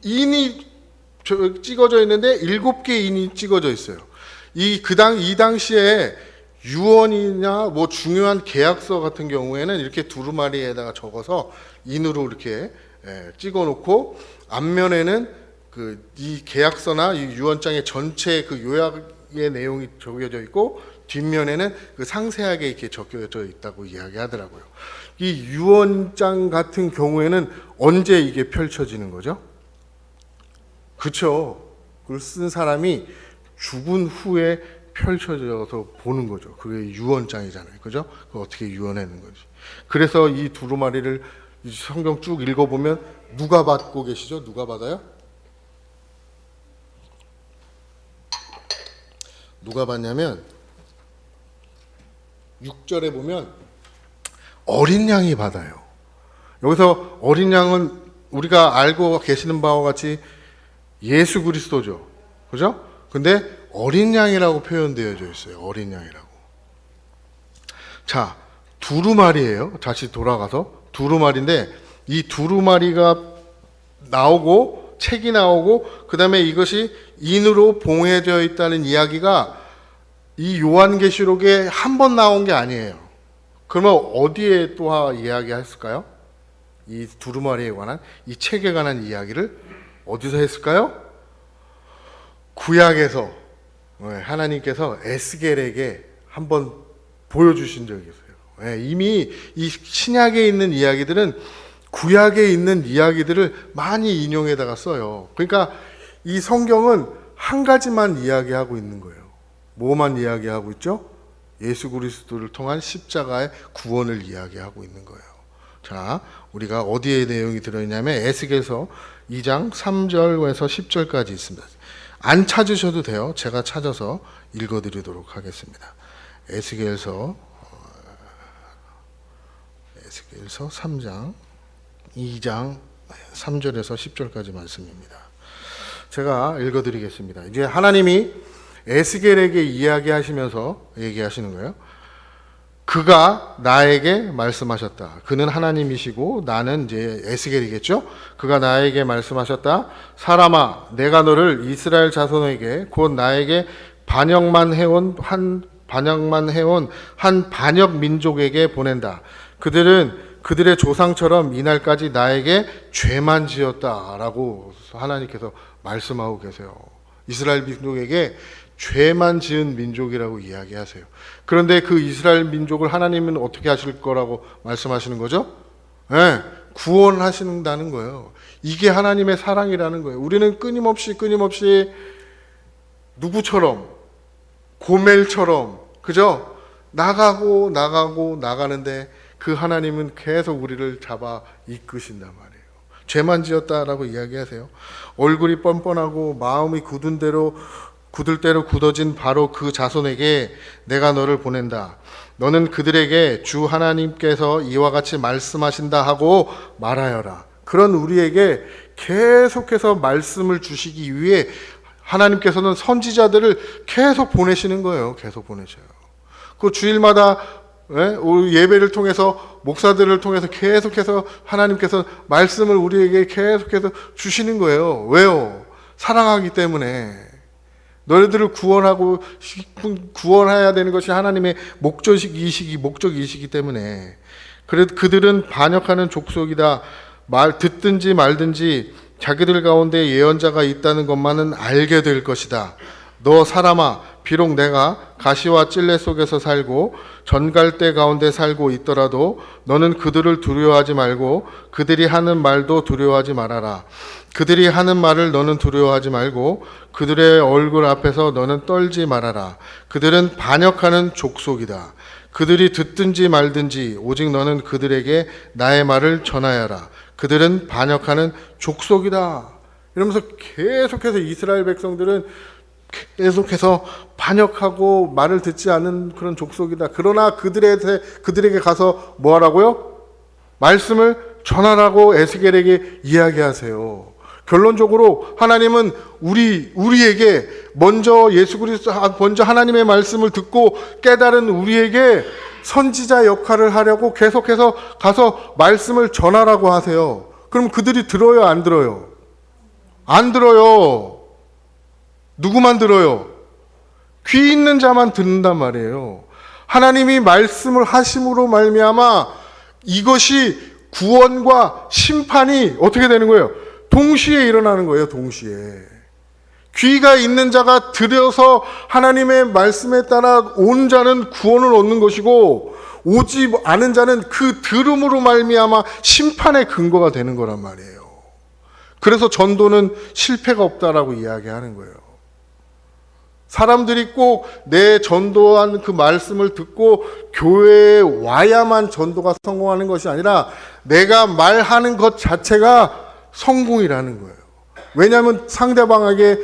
인이 찍어져 있는데 7개 인이 찍어져 있어요. 이 당시에 유언이나 뭐 중요한 계약서 같은 경우에는 이렇게 두루마리에다가 적어서 인으로 이렇게 찍어 놓고 앞면에는 이 계약서나 이 유언장의 전체 그 요약의 내용이 적혀져 있고 뒷면에는 그 상세하게 이렇게 적혀져 있다고 이야기하더라고요. 이 유언장 같은 경우에는 언제 이게 펼쳐지는 거죠? 그렇죠. 그걸 쓴 사람이 죽은 후에 펼쳐져서 보는 거죠. 그게 유언장이잖아요. 그죠? 그걸 어떻게 유언하는 거지. 그래서 이 두루마리를 성경 쭉 읽어보면 누가 받고 계시죠? 누가 받아요? 누가 받냐면 6절에 보면 어린 양이 받아요. 여기서 어린 양은 우리가 알고 계시는 바와 같이 예수 그리스도죠. 그죠? 근데 어린 양이라고 표현되어져 있어요. 어린 양이라고. 자, 두루마리예요. 다시 돌아가서 두루마리인데 이 두루마리가 나오고 책이 나오고 그 다음에 이것이 인으로 봉해져 있다는 이야기가 이 요한계시록에 한 번 나온 게 아니에요. 그러면 어디에 또 이야기했을까요? 이 두루마리에 관한, 이 책에 관한 이야기를 어디서 했을까요? 구약에서 하나님께서 에스겔에게 한번 보여주신 적이 있어요. 이미 이 신약에 있는 이야기들은 구약에 있는 이야기들을 많이 인용해다가 써요. 그러니까 이 성경은 한 가지만 이야기하고 있는 거예요. 뭐만 이야기하고 있죠? 예수 그리스도를 통한 십자가의 구원을 이야기하고 있는 거예요. 자, 우리가 어디에 내용이 들어있냐면 에스겔서 2장 3절에서 10절까지 있습니다. 안 찾으셔도 돼요. 제가 찾아서 읽어드리도록 하겠습니다. 에스겔서 3장 2장 3절에서 10절까지 말씀입니다. 제가 읽어드리겠습니다. 이제 하나님이 에스겔에게 이야기하시면서 얘기하시는 거예요. 그가 나에게 말씀하셨다. 그는 하나님이시고 나는 이제 에스겔이겠죠. 그가 나에게 말씀하셨다. 사람아, 내가 너를 이스라엘 자손에게 곧 나에게 반역만 해온 한 반역 민족에게 보낸다. 그들은 그들의 조상처럼 이날까지 나에게 죄만 지었다라고 하나님께서 말씀하고 계세요. 이스라엘 민족에게 죄만 지은 민족이라고 이야기하세요. 그런데 그 이스라엘 민족을 하나님은 어떻게 하실 거라고 말씀하시는 거죠? 네, 구원하신다는 거예요. 이게 하나님의 사랑이라는 거예요. 우리는 끊임없이 누구처럼, 고멜처럼, 그죠? 나가는데 그 하나님은 계속 우리를 잡아 이끄신단 말이에요. 죄만 지었다라고 이야기하세요. 얼굴이 뻔뻔하고 마음이 굳을 대로 굳어진 바로 그 자손에게 내가 너를 보낸다. 너는 그들에게 주 하나님께서 이와 같이 말씀하신다 하고 말하여라. 그런 우리에게 계속해서 말씀을 주시기 위해 하나님께서는 선지자들을 계속 보내시는 거예요. 계속 보내셔요. 그 주일마다 예배를 통해서 목사들을 통해서 계속해서 하나님께서 말씀을 우리에게 계속해서 주시는 거예요. 왜요? 사랑하기 때문에. 너희들을 구원해야 되는 것이 하나님의 목적이시기 때문에. 그래도 그들은 반역하는 족속이다. 듣든지 말든지 자기들 가운데 예언자가 있다는 것만은 알게 될 것이다. 너 사람아, 비록 내가 가시와 찔레 속에서 살고 전갈대 가운데 살고 있더라도 너는 그들을 두려워하지 말고 그들이 하는 말도 두려워하지 말아라. 그들이 하는 말을 너는 두려워하지 말고 그들의 얼굴 앞에서 너는 떨지 말아라. 그들은 반역하는 족속이다. 그들이 듣든지 말든지 오직 너는 그들에게 나의 말을 전하여라. 그들은 반역하는 족속이다. 이러면서 계속해서 이스라엘 백성들은 계속해서 반역하고 말을 듣지 않는 그런 족속이다. 그러나 그들에게 가서 뭐 하라고요? 말씀을 전하라고 에스겔에게 이야기하세요. 결론적으로 하나님은 우리에게 먼저 예수 그리스도 먼저 하나님의 말씀을 듣고 깨달은 우리에게 선지자 역할을 하려고 계속해서 가서 말씀을 전하라고 하세요. 그럼 그들이 들어요, 안 들어요? 안 들어요. 누구만 들어요? 귀 있는 자만 듣는단 말이에요. 하나님이 말씀을 하심으로 말미암아 이것이 구원과 심판이 어떻게 되는 거예요? 동시에 일어나는 거예요. 동시에. 귀가 있는 자가 들여서 하나님의 말씀에 따라 온 자는 구원을 얻는 것이고 오지 않은 자는 그 들음으로 말미암아 심판의 근거가 되는 거란 말이에요. 그래서 전도는 실패가 없다라고 이야기하는 거예요. 사람들이 꼭 내 전도한 그 말씀을 듣고 교회에 와야만 전도가 성공하는 것이 아니라 내가 말하는 것 자체가 성공이라는 거예요. 왜냐하면 상대방에게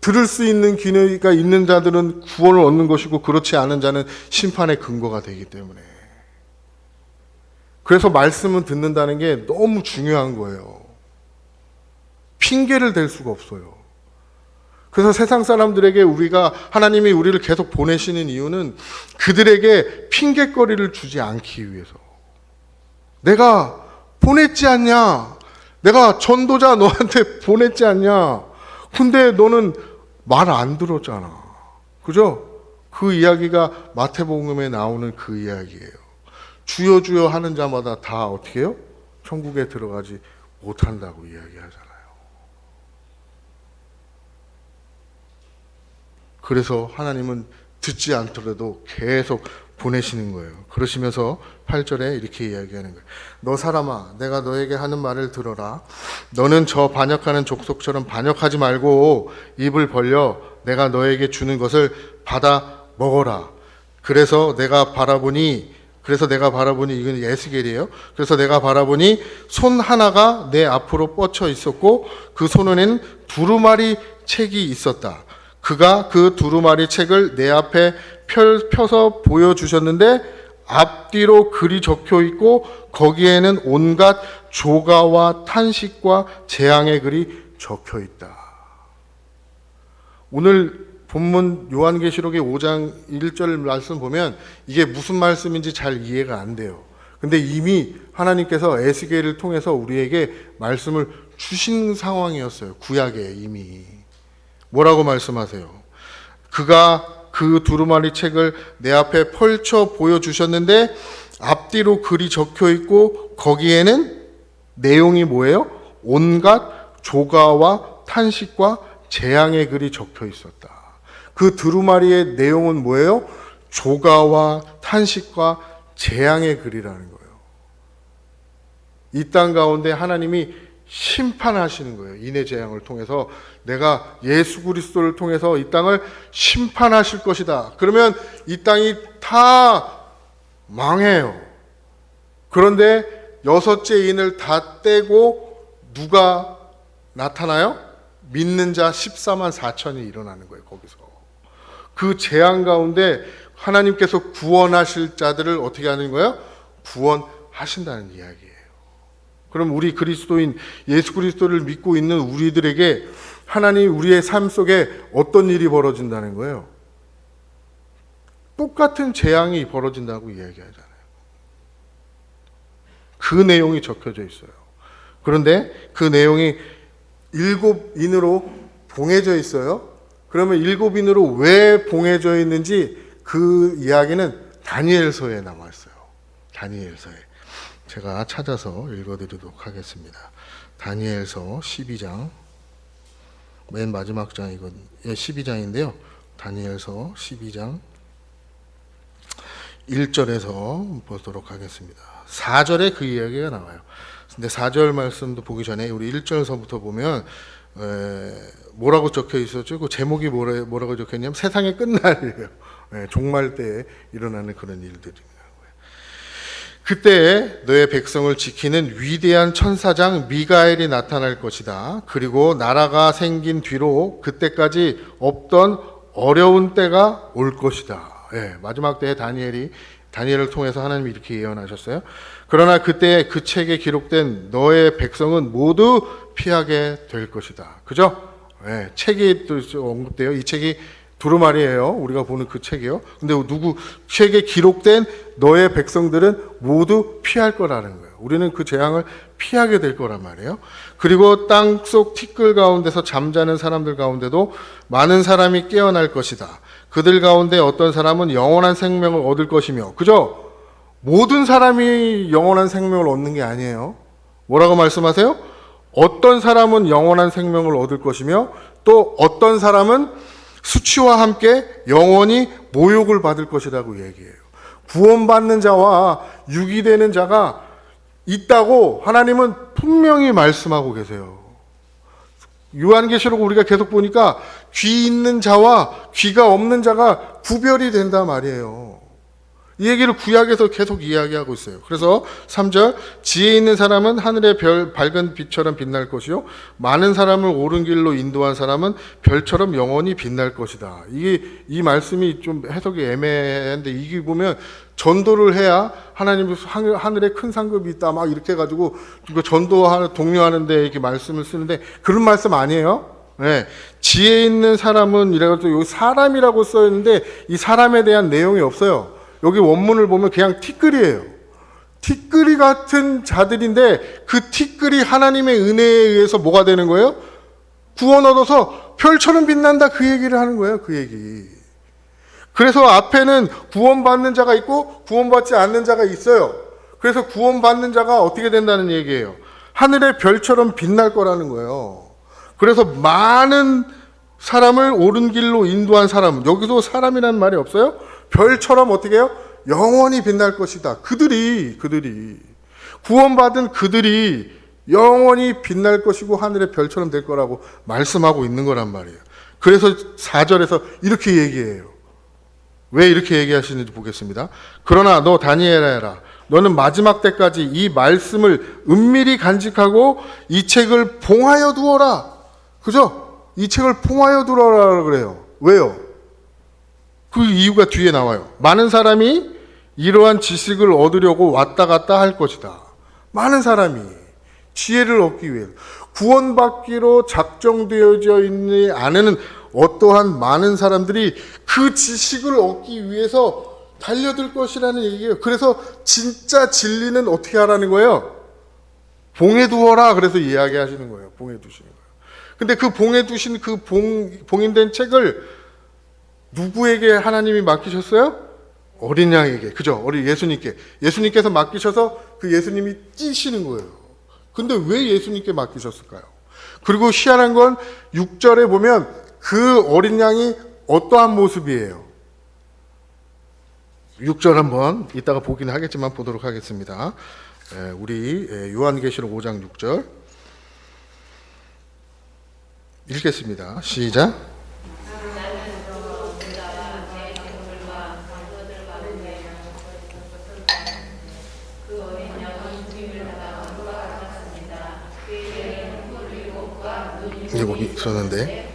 들을 수 있는 기회가 있는 자들은 구원을 얻는 것이고 그렇지 않은 자는 심판의 근거가 되기 때문에. 그래서 말씀을 듣는다는 게 너무 중요한 거예요. 핑계를 댈 수가 없어요. 그래서 세상 사람들에게 하나님이 우리를 계속 보내시는 이유는 그들에게 핑계거리를 주지 않기 위해서. 내가 보냈지 않냐? 내가 전도자 너한테 보냈지 않냐? 근데 너는 말 안 들었잖아. 그죠? 그 이야기가 마태복음에 나오는 그 이야기예요. 주여 주여 하는 자마다 다 어떻게 해요? 천국에 들어가지 못한다고 이야기하잖아요. 그래서 하나님은 듣지 않더라도 계속 보내시는 거예요. 그러시면서 8절에 이렇게 이야기하는 거예요. 너 사람아, 내가 너에게 하는 말을 들어라. 너는 저 반역하는 족속처럼 반역하지 말고 입을 벌려 내가 너에게 주는 것을 받아 먹어라. 그래서 내가 바라보니 이건 에스겔이에요. 그래서 내가 바라보니 손 하나가 내 앞으로 뻗쳐 있었고 그 손에는 두루마리 책이 있었다. 그가 그 두루마리 책을 내 앞에 펴서 보여주셨는데 앞뒤로 글이 적혀 있고 거기에는 온갖 조가와 탄식과 재앙의 글이 적혀 있다. 오늘 본문 요한계시록의 5장 1절 말씀 보면 이게 무슨 말씀인지 잘 이해가 안 돼요. 근데 이미 하나님께서 에스겔을 통해서 우리에게 말씀을 주신 상황이었어요. 구약에 이미. 뭐라고 말씀하세요? 그가 그 두루마리 책을 내 앞에 펼쳐 보여주셨는데 앞뒤로 글이 적혀 있고 거기에는 내용이 뭐예요? 온갖 조가와 탄식과 재앙의 글이 적혀 있었다. 그 두루마리의 내용은 뭐예요? 조가와 탄식과 재앙의 글이라는 거예요. 이 땅 가운데 하나님이 심판하시는 거예요. 인해 재앙을 통해서 내가 예수 그리스도를 통해서 이 땅을 심판하실 것이다. 그러면 이 땅이 다 망해요. 그런데 여섯째 인을 다 떼고 누가 나타나요? 믿는 자 14만 4천이 일어나는 거예요. 거기서 그 재앙 가운데 하나님께서 구원하실 자들을 어떻게 하는 거예요? 구원하신다는 이야기예요. 그럼 우리 그리스도인 예수 그리스도를 믿고 있는 우리들에게 하나님 우리의 삶 속에 어떤 일이 벌어진다는 거예요? 똑같은 재앙이 벌어진다고 이야기하잖아요. 그 내용이 적혀져 있어요. 그런데 그 내용이 7인으로 봉해져 있어요. 그러면 7인으로 왜 봉해져 있는지 그 이야기는 다니엘서에 남아 있어요. 다니엘서에. 제가 찾아서 읽어드리도록 하겠습니다. 다니엘서 12장 맨 마지막 장이건 12장인데요. 다니엘서 12장 1절에서 보도록 하겠습니다. 4절에 그 이야기가 나와요. 근데 4절 말씀도 보기 전에 우리 1절서부터 보면 뭐라고 적혀 있었죠? 그 제목이 뭐라고 적혀있냐면 세상의 끝날이에요. 종말 때에 일어나는 그런 일들입니다. 그때 너의 백성을 지키는 위대한 천사장 미가엘이 나타날 것이다. 그리고 나라가 생긴 뒤로 그때까지 없던 어려운 때가 올 것이다. 마지막 때에 다니엘을 통해서 하나님이 이렇게 예언하셨어요. 그러나 그때 그 책에 기록된 너의 백성은 모두 피하게 될 것이다. 그죠? 책이 또 언급돼요. 이 책이 두루마리예요. 우리가 보는 그 책이요. 근데 책에 기록된 너의 백성들은 모두 피할 거라는 거예요. 우리는 그 재앙을 피하게 될 거란 말이에요. 그리고 땅속 티끌 가운데서 잠자는 사람들 가운데도 많은 사람이 깨어날 것이다. 그들 가운데 어떤 사람은 영원한 생명을 얻을 것이며, 그죠? 모든 사람이 영원한 생명을 얻는 게 아니에요. 뭐라고 말씀하세요? 어떤 사람은 영원한 생명을 얻을 것이며 또 어떤 사람은 수치와 함께 영원히 모욕을 받을 것이라고 얘기해요. 구원받는 자와 유기되는 자가 있다고 하나님은 분명히 말씀하고 계세요. 요한계시록 우리가 계속 보니까 귀 있는 자와 귀가 없는 자가 구별이 된단 말이에요. 이 얘기를 구약에서 계속 이야기하고 있어요. 그래서 3절 지혜 있는 사람은 하늘의 별 밝은 빛처럼 빛날 것이요 많은 사람을 옳은 길로 인도한 사람은 별처럼 영원히 빛날 것이다. 이 말씀이 좀 해석이 애매한데 이게 보면 전도를 해야 하나님 하늘에 큰 상급이 있다 막 이렇게 해가지고 전도 독려하는데 이렇게 말씀을 쓰는데 그런 말씀 아니에요. 지혜 있는 사람은 이래가지고 여기 사람이라고 써 있는데 이 사람에 대한 내용이 없어요. 여기 원문을 보면 그냥 티끌이에요. 티끌이 같은 자들인데 그 티끌이 하나님의 은혜에 의해서 뭐가 되는 거예요? 구원 얻어서 별처럼 빛난다 그 얘기를 하는 거예요. 그 얘기. 그래서 앞에는 구원받는 자가 있고 구원받지 않는 자가 있어요. 그래서 구원받는 자가 어떻게 된다는 얘기예요. 하늘의 별처럼 빛날 거라는 거예요. 그래서 많은 사람을 옳은 길로 인도한 사람, 여기서 사람이라는 말이 없어요? 별처럼 어떻게 해요? 영원히 빛날 것이다. 그들이 구원받은 그들이 영원히 빛날 것이고 하늘의 별처럼 될 거라고 말씀하고 있는 거란 말이에요. 그래서 4절에서 이렇게 얘기해요. 왜 이렇게 얘기하시는지 보겠습니다. 그러나 너 다니엘아, 너는 마지막 때까지 이 말씀을 은밀히 간직하고 이 책을 봉하여 두어라. 그죠? 이 책을 봉하여 두어라 그래요. 왜요? 그 이유가 뒤에 나와요. 많은 사람이 이러한 지식을 얻으려고 왔다 갔다 할 것이다. 많은 사람이 지혜를 얻기 위해 구원받기로 작정되어져 있지 않은 어떠한 많은 사람들이 그 지식을 얻기 위해서 달려들 것이라는 얘기예요. 그래서 진짜 진리는 어떻게 하라는 거예요? 봉해 두어라. 그래서 이야기하시는 거예요. 봉해 두시는 거예요. 근데 그 봉해 두신 그 봉인된 책을 누구에게 하나님이 맡기셨어요? 어린 양에게. 그죠? 어린 예수님께. 예수님께서 맡기셔서 그 예수님이 찌시는 거예요. 근데 왜 예수님께 맡기셨을까요? 그리고 희한한 건 6절에 보면 그 어린 양이 어떠한 모습이에요? 6절 한번 이따가 보긴 하겠지만 보도록 하겠습니다. 우리 요한계시록 5장 6절 읽겠습니다. 시작. 일곱이 있었는데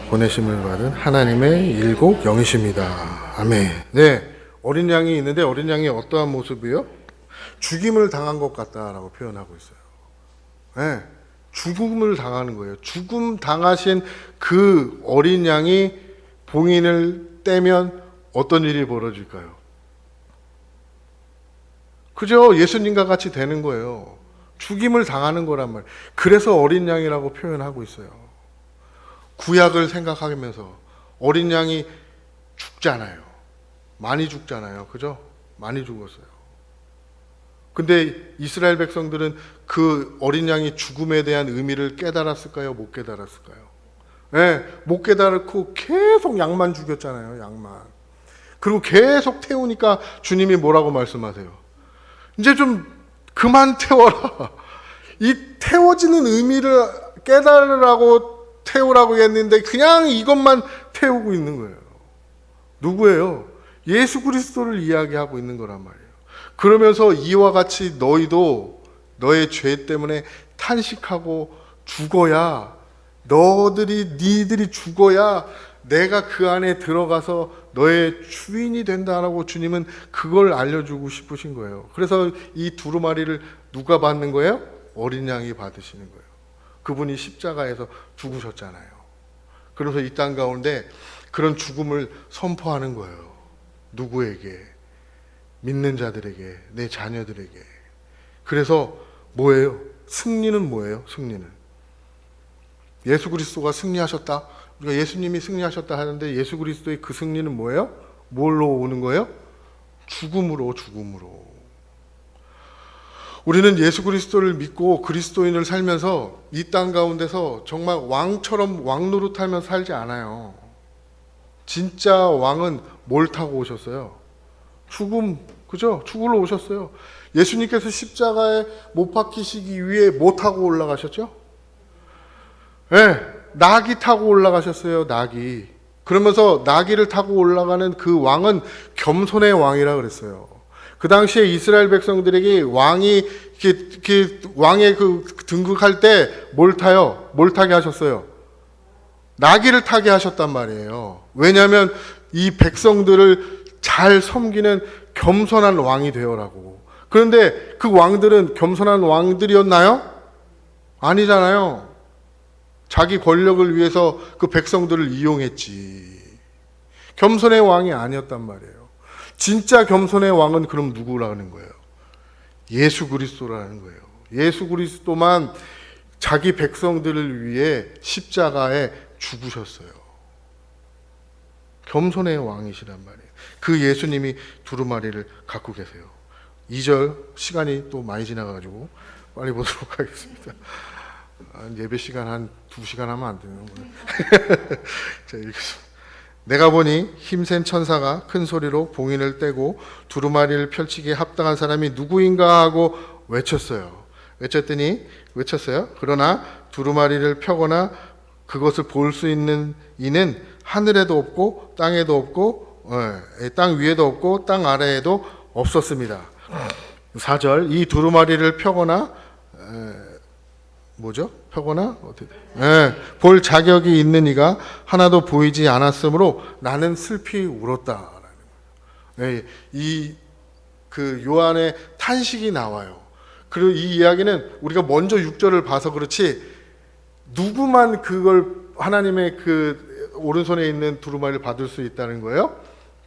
보내심을 받은 하나님의 일곱 영이십니다. 아멘. 네, 어린 양이 있는데 어린 양이 어떠한 모습이요? 죽임을 당한 것 같다라고 표현하고 있어요. 네, 죽음을 당하는 거예요. 죽음 당하신 그 어린 양이 봉인을 떼면 어떤 일이 벌어질까요? 그죠? 예수님과 같이 되는 거예요. 죽임을 당하는 거란 말이에요. 그래서 어린 양이라고 표현하고 있어요. 구약을 생각하면서 어린 양이 죽잖아요. 많이 죽잖아요. 그죠? 많이 죽었어요. 근데 이스라엘 백성들은 그 어린 양이 죽음에 대한 의미를 깨달았을까요? 못 깨달았을까요? 네, 못 깨달고 계속 양만 죽였잖아요. 양만. 그리고 계속 태우니까 주님이 뭐라고 말씀하세요? 이제 좀 그만 태워라. 이 태워지는 의미를 깨달으라고 태우라고 했는데 그냥 이것만 태우고 있는 거예요. 누구예요? 예수 그리스도를 이야기하고 있는 거란 말이에요. 그러면서 이와 같이 너희도 너의 죄 때문에 탄식하고 죽어야 니들이 죽어야 내가 그 안에 들어가서 너의 주인이 된다라고 주님은 그걸 알려주고 싶으신 거예요. 그래서 이 두루마리를 누가 받는 거예요? 어린 양이 받으시는 거예요. 그분이 십자가에서 죽으셨잖아요. 그러면서 이 땅 가운데 그런 죽음을 선포하는 거예요. 누구에게? 믿는 자들에게, 내 자녀들에게. 그래서 뭐예요? 승리는 뭐예요? 승리는 예수 그리스도가 승리하셨다. 우리가 예수님이 승리하셨다 하는데 예수 그리스도의 그 승리는 뭐예요? 뭘로 오는 거예요? 죽음으로. 우리는 예수 그리스도를 믿고 그리스도인을 살면서 이 땅 가운데서 정말 왕처럼 왕노릇하며 살지 않아요. 진짜 왕은 뭘 타고 오셨어요? 죽음, 그죠? 죽으러 오셨어요. 예수님께서 십자가에 못 박히시기 위해 뭐 타고 올라가셨죠? 네, 나귀 타고 올라가셨어요. 나귀. 그러면서 나귀를 타고 올라가는 그 왕은 겸손의 왕이라 그랬어요. 그 당시에 이스라엘 백성들에게 왕이 왕의 그 등극할 때 뭘 타요? 뭘 타게 하셨어요? 나귀를 타게 하셨단 말이에요. 왜냐하면 이 백성들을 잘 섬기는 겸손한 왕이 되어라고. 그런데 그 왕들은 겸손한 왕들이었나요? 아니잖아요. 자기 권력을 위해서 그 백성들을 이용했지. 겸손의 왕이 아니었단 말이에요. 진짜 겸손의 왕은 그럼 누구라는 거예요? 예수 그리스도라는 거예요. 예수 그리스도만 자기 백성들을 위해 십자가에 죽으셨어요. 겸손의 왕이시란 말이에요. 그 예수님이 두루마리를 갖고 계세요. 2절 시간이 또 많이 지나가지고 빨리 보도록 하겠습니다. 예배 시간 한 2시간 하면 안 되는 거예요. 자, 읽겠습니다. 내가 보니 힘센 천사가 큰 소리로 봉인을 떼고 두루마리를 펼치기에 합당한 사람이 누구인가 하고 외쳤어요. 외쳤어요. 그러나 두루마리를 펴거나 그것을 볼 수 있는 이는 하늘에도 없고 땅에도 없고 땅 위에도 없고 땅 아래에도 없었습니다. 4절 이 두루마리를 펴거나 볼 자격이 있는 이가 하나도 보이지 않았으므로 나는 슬피 울었다. 이 그 요한의 탄식이 나와요. 그리고 이 이야기는 우리가 먼저 6절을 봐서 그렇지 누구만 그걸 하나님의 그 오른손에 있는 두루마리를 받을 수 있다는 거예요?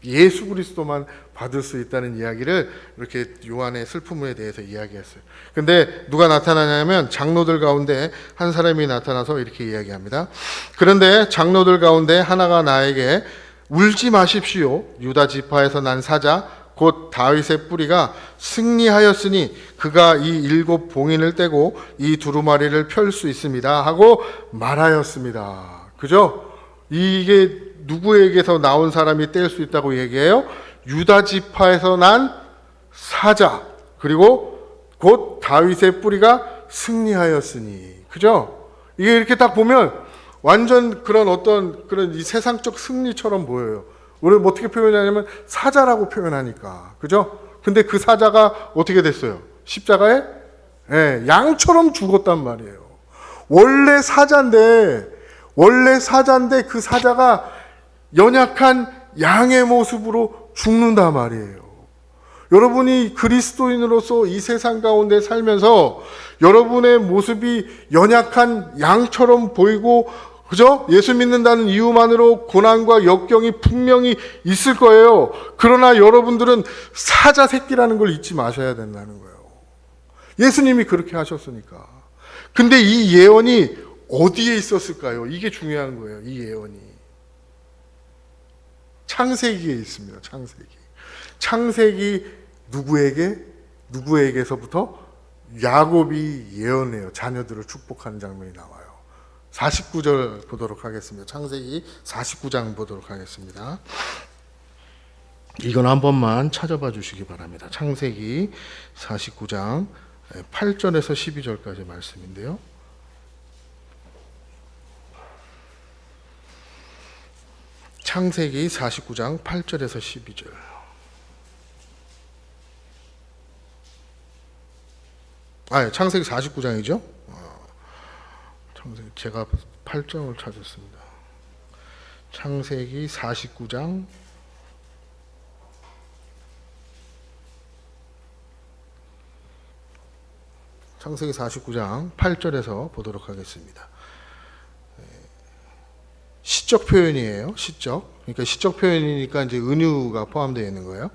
예수 그리스도만 받을 수 있다는 이야기를 이렇게 요한의 슬픔에 대해서 이야기했어요. 근데 누가 나타나냐면 장로들 가운데 한 사람이 나타나서 이렇게 이야기합니다. 그런데 장로들 가운데 하나가 나에게 울지 마십시오. 유다 지파에서 난 사자 곧 다윗의 뿌리가 승리하였으니 그가 이 7 봉인을 떼고 이 두루마리를 펼 수 있습니다 하고 말하였습니다. 그죠? 이게 누구에게서 나온 사람이 뗄 수 있다고 얘기해요? 유다 지파에서 난 사자, 그리고 곧 다윗의 뿌리가 승리하였으니. 그죠? 이게 이렇게 딱 보면 완전 그런 어떤 그런 이 세상적 승리처럼 보여요. 우리 어떻게 표현하냐면 사자라고 표현하니까. 그죠? 근데 그 사자가 어떻게 됐어요? 십자가에? 예, 양처럼 죽었단 말이에요. 원래 사자인데 그 사자가 연약한 양의 모습으로 죽는단 말이에요. 여러분이 그리스도인으로서 이 세상 가운데 살면서 여러분의 모습이 연약한 양처럼 보이고, 그죠? 예수 믿는다는 이유만으로 고난과 역경이 분명히 있을 거예요. 그러나 여러분들은 사자 새끼라는 걸 잊지 마셔야 된다는 거예요. 예수님이 그렇게 하셨으니까. 근데 이 예언이 어디에 있었을까요? 이게 중요한 거예요. 이 예언이 창세기에 있습니다. 창세기 누구에게서부터? 야곱이 예언해요. 자녀들을 축복하는 장면이 나와요. 49절 보도록 하겠습니다. 창세기 49장 보도록 하겠습니다. 이건 한 번만 찾아봐 주시기 바랍니다. 창세기 49장 8절에서 12절까지 말씀인데요. 창세기 49장 8절에서 12절. 창세기 49장이죠. 제가 8장을 찾았습니다. 창세기 49장 8절에서 보도록 하겠습니다. 시적 표현이에요. 그러니까 시적 표현이니까 이제 은유가 포함되어 있는 거예요.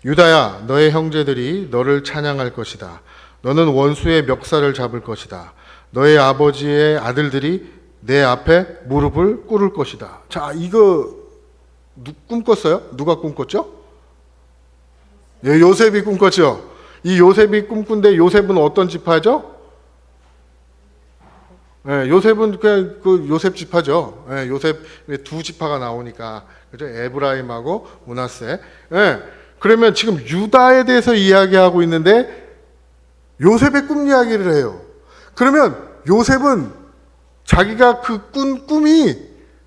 유다야, 너의 형제들이 너를 찬양할 것이다. 너는 원수의 멱살을 잡을 것이다. 너의 아버지의 아들들이 내 앞에 무릎을 꿇을 것이다. 자, 이거 꿈꿨어요? 누가 꿈꿨죠? 예, 요셉이 꿈꿨죠. 이 요셉이 꿈꾼데 요셉은 어떤 지파죠? 예, 요셉은 그냥 그 요셉 지파죠. 예, 요셉의 두 지파가 나오니까, 그죠? 에브라임하고 므낫세. 예, 그러면 지금 유다에 대해서 이야기하고 있는데 요셉의 꿈 이야기를 해요. 그러면 요셉은 자기가 그 꾼 꿈이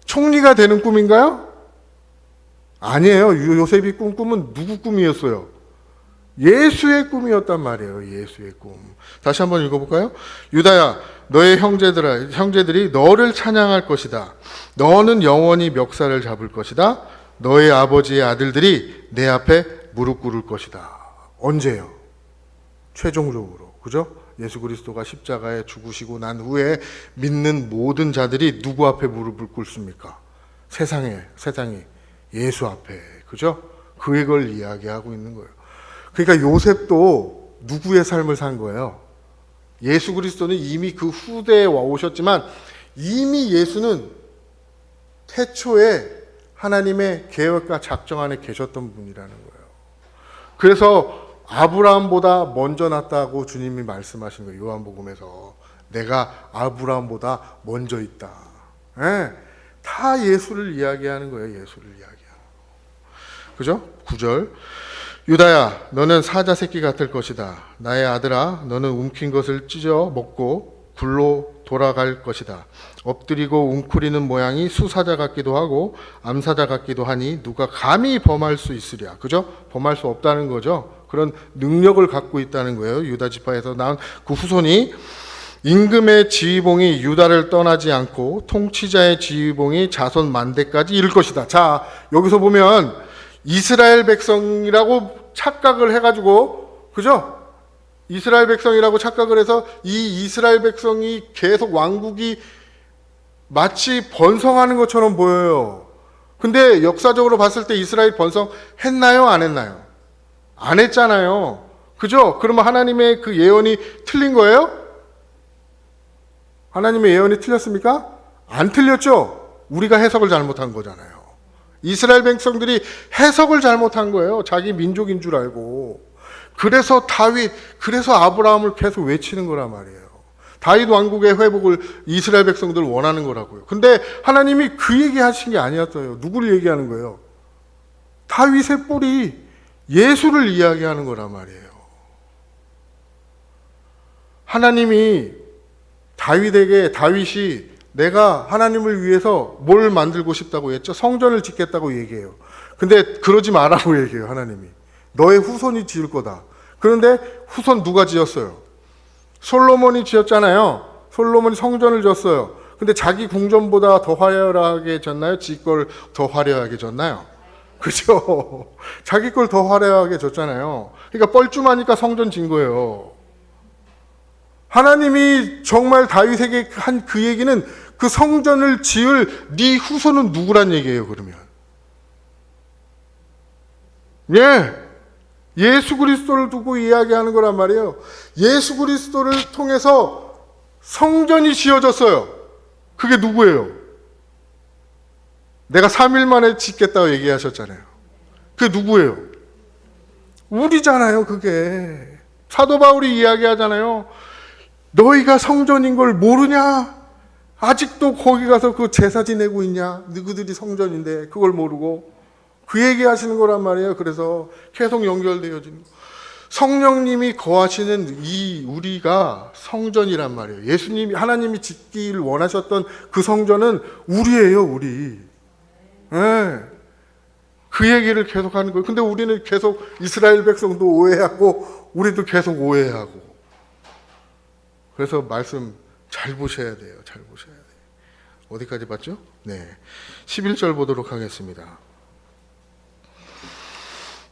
총리가 되는 꿈인가요? 아니에요. 요셉이 꾼 꿈은 누구 꿈이었어요? 예수의 꿈이었단 말이에요. 예수의 꿈. 다시 한번 읽어볼까요? 유다야, 너의 형제들이 너를 찬양할 것이다. 너는 영원히 멱살을 잡을 것이다. 너의 아버지의 아들들이 내 앞에 무릎 꿇을 것이다. 언제요? 최종적으로. 그죠? 예수 그리스도가 십자가에 죽으시고 난 후에 믿는 모든 자들이 누구 앞에 무릎을 꿇습니까? 세상에 예수 앞에. 그죠? 그걸 이야기하고 있는 거예요. 그러니까 요셉도 누구의 삶을 산 거예요? 예수 그리스도는 이미 그 후대에 와 오셨지만 이미 예수는 태초에 하나님의 계획과 작정 안에 계셨던 분이라는 거예요. 그래서 아브라함보다 먼저 났다고 주님이 말씀하신 거예요. 요한복음에서 내가 아브라함보다 먼저 있다. 예, 다 예수를 이야기하는 거예요. 예수를 이야기하는 거. 그죠? 9절. 유다야, 너는 사자 새끼 같을 것이다. 나의 아들아, 너는 움킨 것을 찢어 먹고 굴로 돌아갈 것이다. 엎드리고 웅크리는 모양이 수사자 같기도 하고 암사자 같기도 하니 누가 감히 범할 수 있으랴. 그죠? 범할 수 없다는 거죠. 그런 능력을 갖고 있다는 거예요. 유다 지파에서 나온 그 후손이 임금의 지휘봉이 유다를 떠나지 않고 통치자의 지휘봉이 자손 만대까지 이를 것이다. 자, 여기서 보면 이스라엘 백성이라고 착각을 해가지고, 그죠? 이스라엘 백성이라고 착각을 해서 이 이스라엘 백성이 계속 왕국이 마치 번성하는 것처럼 보여요. 근데 역사적으로 봤을 때 이스라엘 번성했나요? 안 했나요? 안 했잖아요. 그죠? 그러면 하나님의 그 예언이 틀린 거예요? 하나님의 예언이 틀렸습니까? 안 틀렸죠? 우리가 해석을 잘못한 거잖아요. 이스라엘 백성들이 해석을 잘못한 거예요. 자기 민족인 줄 알고. 그래서 다윗, 그래서 아브라함을 계속 외치는 거란 말이에요. 다윗 왕국의 회복을 이스라엘 백성들 원하는 거라고요. 근데 하나님이 그 얘기 하신 게 아니었어요. 누구를 얘기하는 거예요? 다윗의 뿌리, 예수를 이야기하는 거란 말이에요. 하나님이 다윗이 내가 하나님을 위해서 뭘 만들고 싶다고 했죠? 성전을 짓겠다고 얘기해요. 근데 그러지 말라고 얘기해요, 하나님이. 너의 후손이 지을 거다. 그런데 후손 누가 지었어요? 솔로몬이 지었잖아요. 솔로몬이 성전을 지었어요. 근데 자기 궁전보다 더 화려하게 졌나요? 지 걸 더 화려하게 졌나요? 그죠? 자기 걸 더 화려하게 졌잖아요. 그러니까 뻘쭘하니까 성전 진 거예요. 하나님이 정말 다윗에게 한 그 얘기는 그 성전을 지을 네 후손은 누구란 얘기예요, 그러면. 예. 예수 그리스도를 두고 이야기하는 거란 말이에요. 예수 그리스도를 통해서 성전이 지어졌어요. 그게 누구예요? 내가 3일 만에 짓겠다고 얘기하셨잖아요. 그게 누구예요? 우리잖아요, 그게. 사도 바울이 이야기하잖아요. 너희가 성전인 걸 모르냐? 아직도 거기 가서 그 제사 지내고 있냐? 너희들이 성전인데 그걸 모르고. 그 얘기 하시는 거란 말이에요. 그래서 계속 연결되어지는 거. 성령님이 거하시는 이 우리가 성전이란 말이에요. 예수님이, 하나님이 짓기를 원하셨던 그 성전은 우리예요, 우리. 네. 그 얘기를 계속 하는 거예요. 근데 우리는 계속 이스라엘 백성도 오해하고 우리도 계속 오해하고. 그래서 말씀 잘 보셔야 돼요. 잘 보셔야 돼요. 어디까지 봤죠? 네. 11절 보도록 하겠습니다.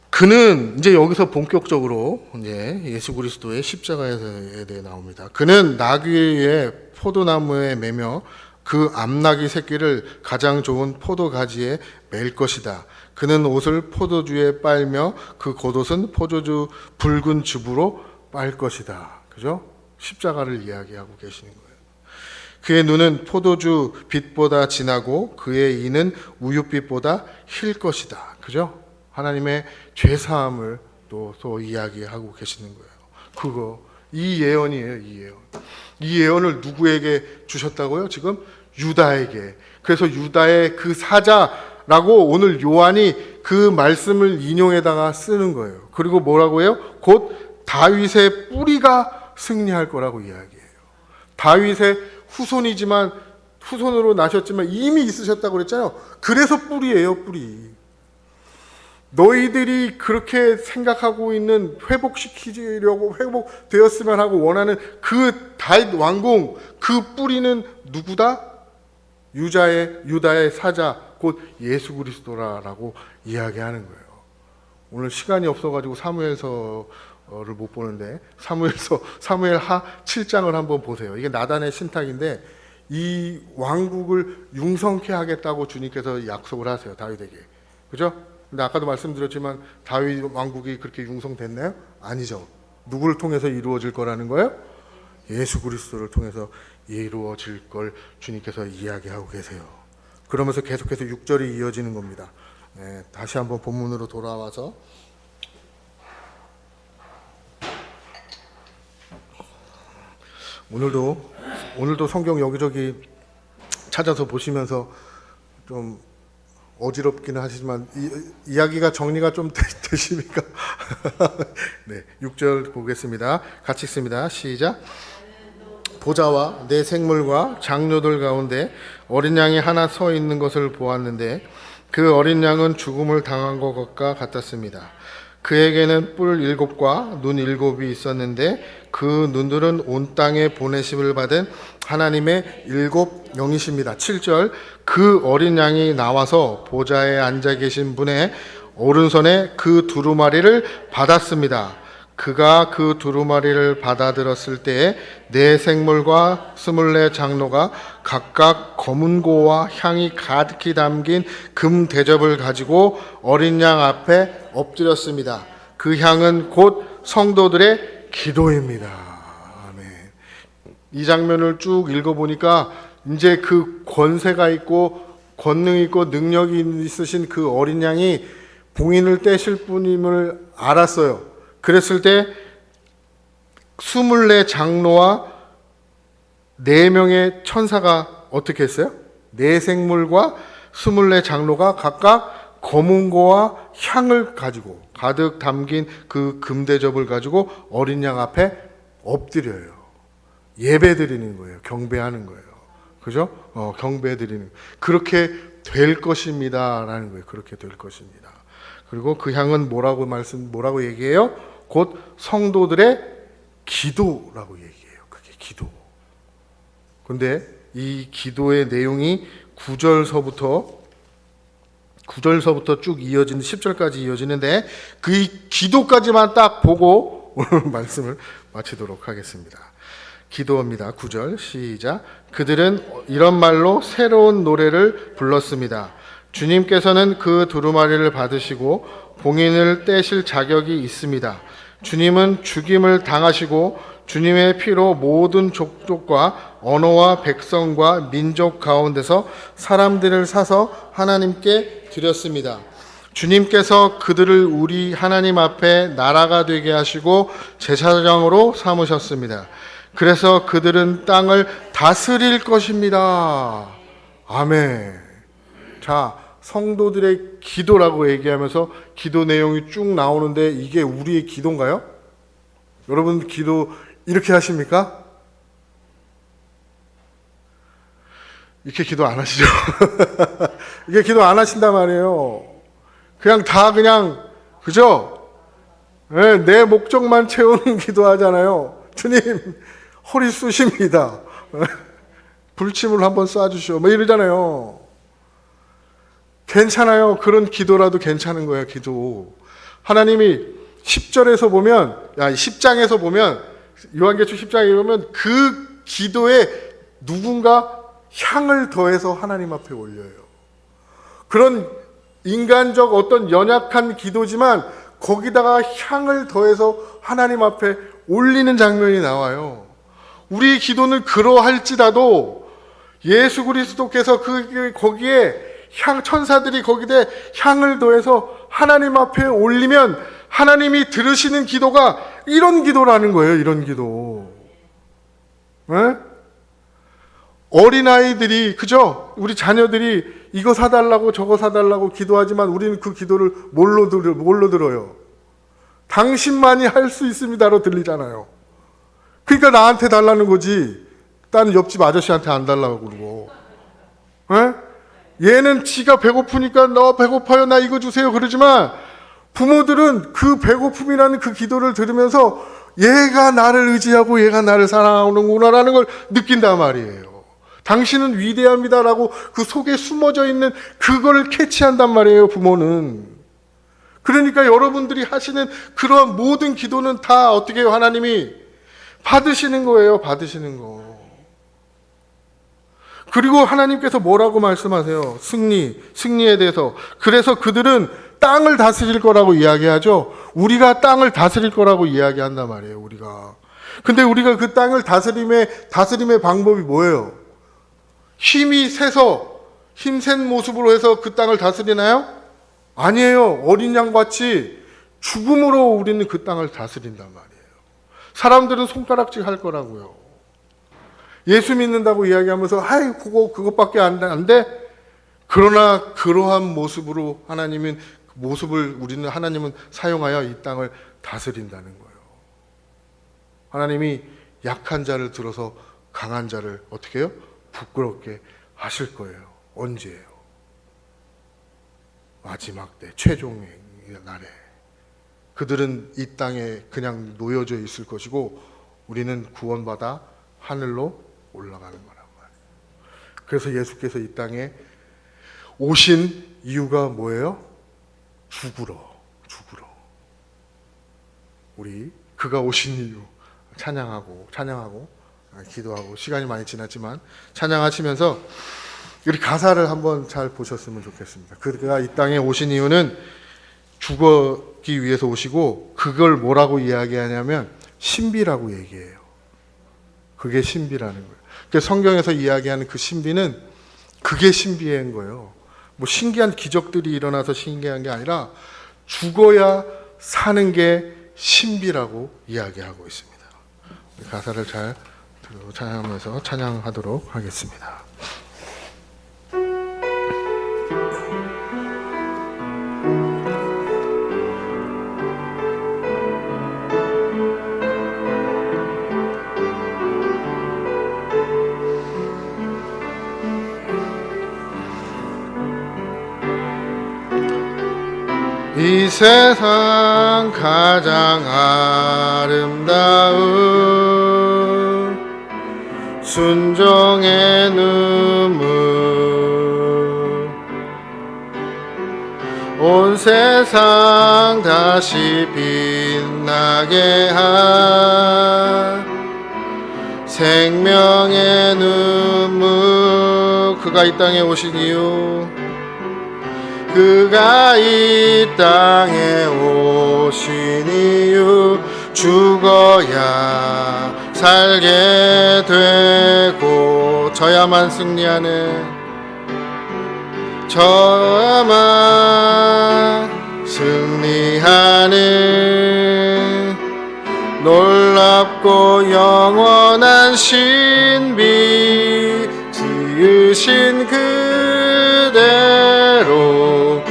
그는 이제 여기서 본격적으로 이제 예수 그리스도의 십자가에 대해 나옵니다. 그는 나귀의 포도나무에 매며 그 암나귀 새끼를 가장 좋은 포도가지에 맬 것이다. 그는 옷을 포도주에 빨며 그 겉옷은 포도주 붉은 즙으로 빨 것이다. 그죠? 십자가를 이야기하고 계시는 거예요. 그의 눈은 포도주 빛보다 진하고 그의 이는 우윳빛보다 힐 것이다. 그죠? 하나님의 죄사함을 또 이야기하고 계시는 거예요. 이 예언이에요, 이 예언. 이 예언을 누구에게 주셨다고요? 지금 유다에게. 그래서 유다의 그 사자라고 오늘 요한이 그 말씀을 인용에다가 쓰는 거예요. 그리고 뭐라고 해요? 곧 다윗의 뿌리가 승리할 거라고 이야기해요. 다윗의 후손으로 나셨지만 이미 있으셨다고 그랬잖아요. 그래서 뿌리예요, 뿌리. 너희들이 그렇게 생각하고 있는 회복시키려고 회복되었으면 하고 원하는 그 다윗 왕궁, 그 뿌리는 누구다? 유다의 사자, 곧 예수 그리스도라고 이야기하는 거예요. 오늘 시간이 없어가지고 사무엘서를 못 보는데 사무엘하 7장을 한번 보세요. 이게 나단의 신탁인데 이 왕국을 융성케 하겠다고 주님께서 약속을 하세요, 다윗에게. 그죠? 근데 아까도 말씀드렸지만 다윗 왕국이 그렇게 융성됐나요? 아니죠. 누구를 통해서 이루어질 거라는 거예요? 예수 그리스도를 통해서 이루어질 걸 주님께서 이야기하고 계세요. 그러면서 계속해서 6절이 이어지는 겁니다. 네, 다시 한번 본문으로 돌아와서 오늘도 성경 여기저기 찾아서 보시면서 좀 어지럽기는 하시지만 이야기가 정리가 좀 되십니까? 네, 6절 보겠습니다. 같이 읽습니다. 시작. 보좌와 내 생물과 장로들 가운데 어린 양이 하나 서 있는 것을 보았는데 그 어린 양은 죽음을 당한 것과 같았습니다. 그에게는 뿔 7과 눈 7이 있었는데 그 눈들은 온 땅에 보내심을 받은 하나님의 7 영이십니다. 7절. 그 어린 양이 나와서 보좌에 앉아 계신 분의 오른손에 그 두루마리를 받았습니다. 그가 그 두루마리를 받아들었을 때에 네 생물과 24 장로가 각각 검은 고와 향이 가득히 담긴 금 대접을 가지고 어린 양 앞에 엎드렸습니다. 그 향은 곧 성도들의 기도입니다. 아멘. 이 장면을 쭉 읽어보니까 이제 그 권세가 있고 권능 있고 능력이 있으신 그 어린 양이 봉인을 떼실 분임을 알았어요. 그랬을 때 24 장로와 4명의 천사가 어떻게 했어요? 4생물과 24 장로가 각각 검은고와 향을 가지고 가득 담긴 그 금대접을 가지고 어린 양 앞에 엎드려요. 예배 드리는 거예요. 경배하는 거예요. 그죠? 경배 드리는. 그렇게 될 것입니다. 라는 거예요. 그렇게 될 것입니다. 그리고 그 향은 뭐라고 얘기해요? 곧 성도들의 기도라고 얘기해요. 그게 기도. 근데 이 기도의 내용이 9절서부터 쭉 이어지는 10절까지 이어지는데 그 기도까지만 딱 보고 오늘 말씀을 마치도록 하겠습니다. 기도입니다. 9절 시작. 그들은 이런 말로 새로운 노래를 불렀습니다. 주님께서는 그 두루마리를 받으시고 봉인을 떼실 자격이 있습니다. 주님은 죽임을 당하시고 주님의 피로 모든 족속과 언어와 백성과 민족 가운데서 사람들을 사서 하나님께 드렸습니다. 주님께서 그들을 우리 하나님 앞에 나라가 되게 하시고 제사장으로 삼으셨습니다. 그래서 그들은 땅을 다스릴 것입니다. 아멘. 자, 성도들의 기도라고 얘기하면서 기도 내용이 쭉 나오는데 이게 우리의 기도인가요? 여러분 기도 이렇게 하십니까? 이렇게 기도 안 하시죠? 이게 기도 안 하신단 말이에요. 그냥 그죠? 네, 내 목적만 채우는 기도하잖아요. 주님 허리 쑤십니다. 불침을 한번 쏴주시오. 뭐 이러잖아요. 괜찮아요. 그런 기도라도 괜찮은 거예요. 기도. 하나님이 10절에서 보면, 10장에서 보면, 요한계시록 10장에 보면 그 기도에 누군가 향을 더해서 하나님 앞에 올려요. 그런 인간적 어떤 연약한 기도지만 거기다가 향을 더해서 하나님 앞에 올리는 장면이 나와요. 우리 기도는 그러할지라도 예수 그리스도께서 거기에 천사들이 거기에 향을 더해서 하나님 앞에 올리면 하나님이 들으시는 기도가 이런 기도라는 거예요. 이런 기도. 네? 어린아이들이, 그죠? 우리 자녀들이 이거 사달라고 저거 사달라고 기도하지만 우리는 그 기도를 뭘로 들어요? 당신만이 할 수 있습니다로 들리잖아요. 그러니까 나한테 달라는 거지. 딴 옆집 아저씨한테 안 달라고 그러고. 네? 얘는 지가 배고프니까 너 배고파요 나 이거 주세요 그러지만 부모들은 그 배고픔이라는 그 기도를 들으면서 얘가 나를 의지하고 얘가 나를 사랑하는구나라는 걸 느낀단 말이에요. 당신은 위대합니다라고 그 속에 숨어져 있는 그걸 캐치한단 말이에요. 부모는. 그러니까 여러분들이 하시는 그러한 모든 기도는 다 어떻게 해요? 하나님이 받으시는 거예요. 받으시는 거. 그리고 하나님께서 뭐라고 말씀하세요? 승리에 대해서. 그래서 그들은 땅을 다스릴 거라고 이야기하죠. 우리가 땅을 다스릴 거라고 이야기한단 말이에요. 우리가. 근데 우리가 그 땅을 다스림의 방법이 뭐예요? 힘센 모습으로 해서 그 땅을 다스리나요? 아니에요. 어린 양같이 죽음으로 우리는 그 땅을 다스린단 말이에요. 사람들은 손가락질 할 거라고요. 예수 믿는다고 이야기하면서 아이 그것밖에 안 돼. 그러나 그러한 모습으로 하나님은 사용하여 이 땅을 다스린다는 거예요. 하나님이 약한 자를 들어서 강한 자를 어떻게 해요? 부끄럽게 하실 거예요. 언제예요? 마지막 때 최종의 날에 그들은 이 땅에 그냥 놓여져 있을 것이고 우리는 구원받아 하늘로 올라가는 거란 말이에요. 그래서 예수께서 이 땅에 오신 이유가 뭐예요? 죽으러. 우리 그가 오신 이유 찬양하고 기도하고 시간이 많이 지났지만 찬양하시면서 우리 가사를 한번 잘 보셨으면 좋겠습니다. 그가 이 땅에 오신 이유는 죽기 위해서 오시고 그걸 뭐라고 이야기하냐면 신비라고 얘기해요. 그게 신비라는 거예요. 그러니까 성경에서 이야기하는 그 신비는 그게 신비한 거예요. 뭐 신기한 기적들이 일어나서 신기한 게 아니라 죽어야 사는 게 신비라고 이야기하고 있습니다. 가사를 잘 들고 찬양하면서 찬양하도록 하겠습니다. 이 세상 가장 아름다운 순종의 눈물 온 세상 다시 빛나게 한 생명의 눈물 그가 이 땅에 오신 이유 그가 이 땅에 오신 이유 죽어야 살게 되고 저야만 승리하는 저야만 승리하는 놀랍고 영원한 신비 지으신 그대로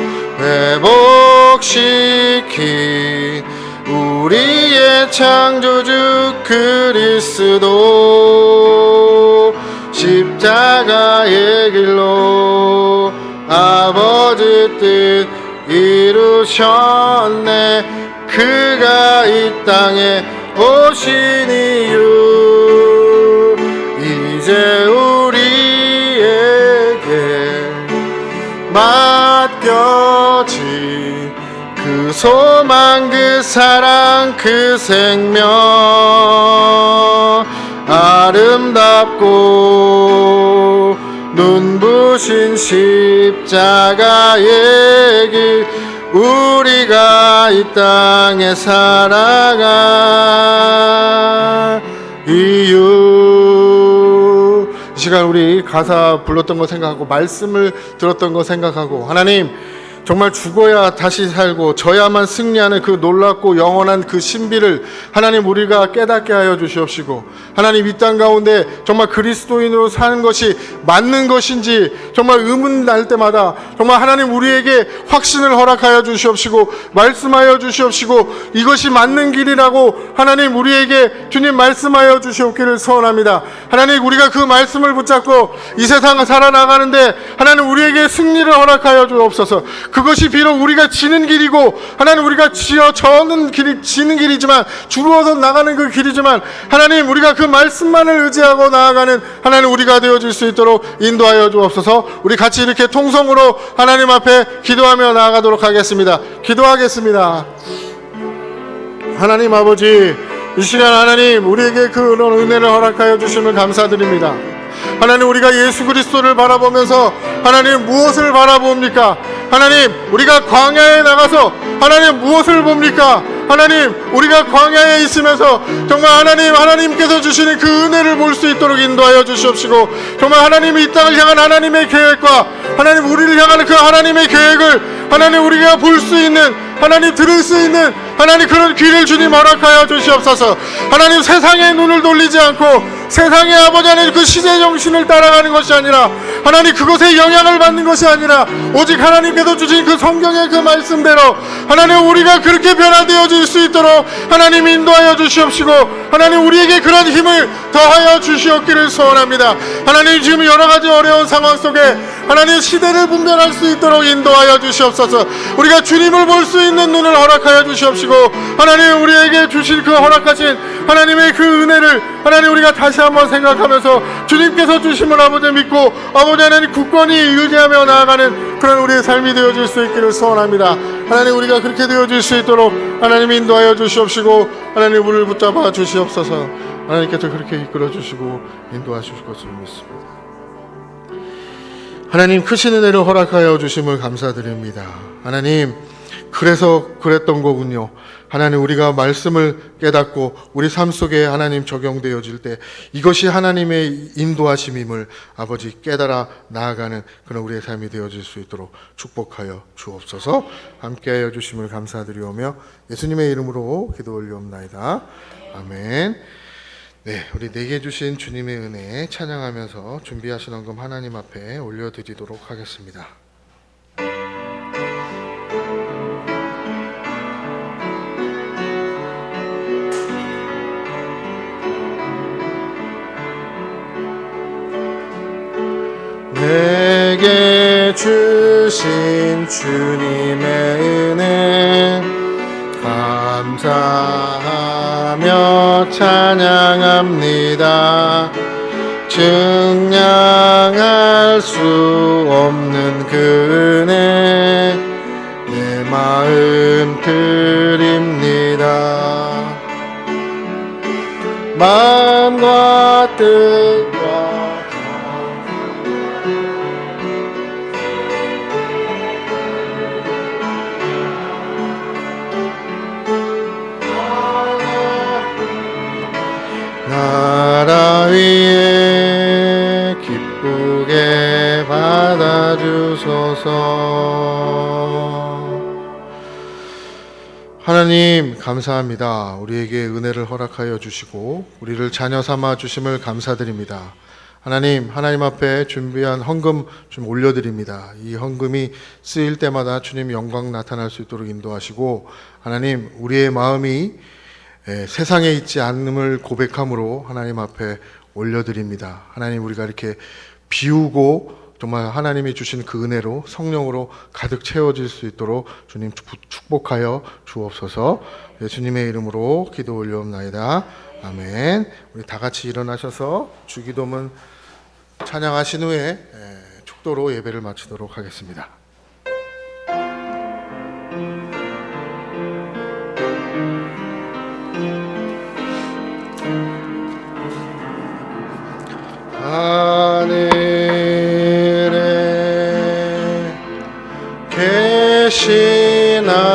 회복시킨 우리의 창조주 그리스도 십자가의 길로 아버지 뜻 이루셨네 그가 이 땅에 오신 이유 이제 우리에게 맡겨진 그 소망 그 사랑 그 생명 아름답고 눈부신 십자가의 길 우리가 이 땅에 살아갈 이유 이 시간 우리 가사 불렀던 거 생각하고 말씀을 들었던 거 생각하고 하나님 정말 죽어야 다시 살고 져야만 승리하는 그 놀랍고 영원한 그 신비를 하나님 우리가 깨닫게 하여 주시옵시고 하나님 이 땅 가운데 정말 그리스도인으로 사는 것이 맞는 것인지 정말 의문 날 때마다 정말 하나님 우리에게 확신을 허락하여 주시옵시고 말씀하여 주시옵시고 이것이 맞는 길이라고 하나님 우리에게 주님 말씀하여 주시옵기를 소원합니다. 하나님 우리가 그 말씀을 붙잡고 이 세상을 살아나가는데 하나님 우리에게 승리를 허락하여 주옵소서. 그것이 비록 우리가 지는 길이고 하나님 우리가 지는 길이지만 주루어서 나가는 그 길이지만 하나님 우리가 그 말씀만을 의지하고 나아가는 하나님 우리가 되어질 수 있도록 인도하여 주옵소서. 우리 같이 이렇게 통성으로 하나님 앞에 기도하며 나아가도록 하겠습니다. 기도하겠습니다. 하나님 아버지 이 시간 하나님 우리에게 그 은혜를 허락하여 주심을 감사드립니다. 하나님 우리가 예수 그리스도를 바라보면서 하나님 무엇을 바라봅니까? 하나님 우리가 광야에 나가서 하나님 무엇을 봅니까? 하나님 우리가 광야에 있으면서 정말 하나님께서 주시는 그 은혜를 볼 수 있도록 인도하여 주시옵시고 정말 하나님이 이 땅을 향한 하나님의 계획과 하나님 우리를 향하는 그 하나님의 계획을 하나님 우리가 볼 수 있는 하나님 들을 수 있는 하나님 그런 귀를 주님 허락하여 주시옵소서. 하나님 세상의 눈을 돌리지 않고 세상의 아버지 하나님 그 시대 정신을 따라가는 것이 아니라 하나님 그것에 영향을 받는 것이 아니라 오직 하나님께서 주신 그 성경의 그 말씀대로 하나님 우리가 그렇게 변화되어질 수 있도록 하나님 인도하여 주시옵시고 하나님 우리에게 그런 힘을 더하여 주시옵기를 소원합니다. 하나님 지금 여러가지 어려운 상황 속에 하나님 시대를 분별할 수 있도록 인도하여 주시옵소서. 우리가 주님을 볼 수 있는 눈을 허락하여 주시옵시고 하나님 우리에게 주신 그 허락하신 하나님의 그 은혜를 하나님 우리가 다시 한번 생각하면서 주님께서 주심을 아버지 믿고 아버지 하나님 굳건히 의지하며 나아가는 그런 우리의 삶이 되어질 수 있기를 소원합니다. 하나님 우리가 그렇게 되어질 수 있도록 하나님 인도하여 주시옵시고 하나님 우리를 붙잡아 주시옵소서. 하나님께서 그렇게 이끌어 주시고 인도하실 것을 믿습니다. 하나님 크신 은혜를 허락하여 주심을 감사드립니다. 하나님 그래서 그랬던 거군요. 하나님, 우리가 말씀을 깨닫고 우리 삶 속에 하나님 적용되어질 때 이것이 하나님의 인도하심임을 아버지 깨달아 나아가는 그런 우리의 삶이 되어질 수 있도록 축복하여 주옵소서. 함께하여 주심을 감사드리오며 예수님의 이름으로 기도 올리옵나이다. 아멘. 네, 우리 내게 주신 주님의 은혜 찬양하면서 준비하신 헌금 하나님 앞에 올려드리도록 하겠습니다. 내게 주신 주님의 은혜 감사하며 찬양합니다. 증량할 수 없는 그 은혜 내 마음 드립니다. 마음과 뜻과 나라 위에 기쁘게 받아주소서. 하나님 감사합니다. 우리에게 은혜를 허락하여 주시고 우리를 자녀 삼아 주심을 감사드립니다. 하나님 앞에 준비한 헌금 좀 올려드립니다. 이 헌금이 쓰일 때마다 주님 영광 나타날 수 있도록 인도하시고 하나님, 우리의 마음이 세상에 있지 않음을 고백함으로 하나님 앞에 올려드립니다. 하나님, 우리가 이렇게 비우고 정말 하나님이 주신 그 은혜로 성령으로 가득 채워질 수 있도록 주님 축복하여 주옵소서. 예수님의 이름으로 기도 올려옵나이다. 아멘. 우리 다 같이 일어나셔서 주기도문 찬양하신 후에 축도로 예배를 마치도록 하겠습니다. 하늘에 계신 아버지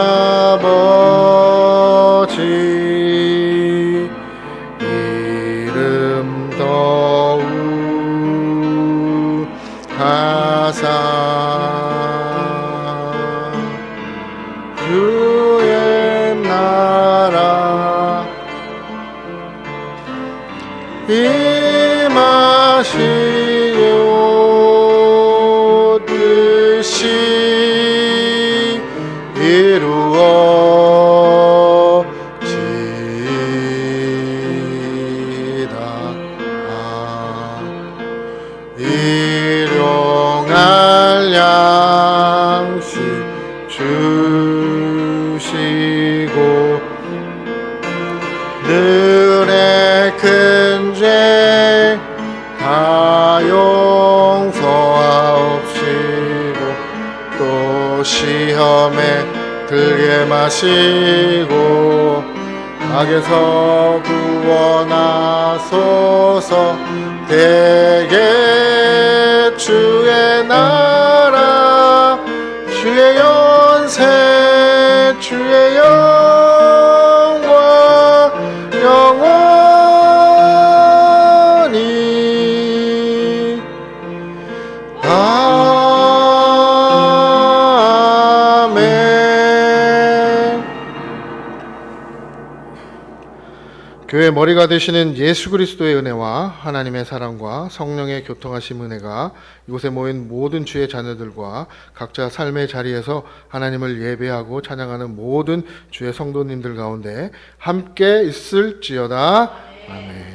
이름 더욱하사 주의 나라 임하시오 뜻이 이루어지이다. 일용할 양식 주시고 늘의 큰 죄 다 용서하옵시고 또 시험에 들게 마시고 악에서 구원하소서. 대개 주의 나라 주의 연세 주의 영광 영원히 아멘. 교회 머리가 되시는 예수 그리스도의 은혜와 하나님의 사랑과 성령의 교통하심 은혜가 이곳에 모인 모든 주의 자녀들과 각자 삶의 자리에서 하나님을 예배하고 찬양하는 모든 주의 성도님들 가운데 함께 있을지어다. 아멘.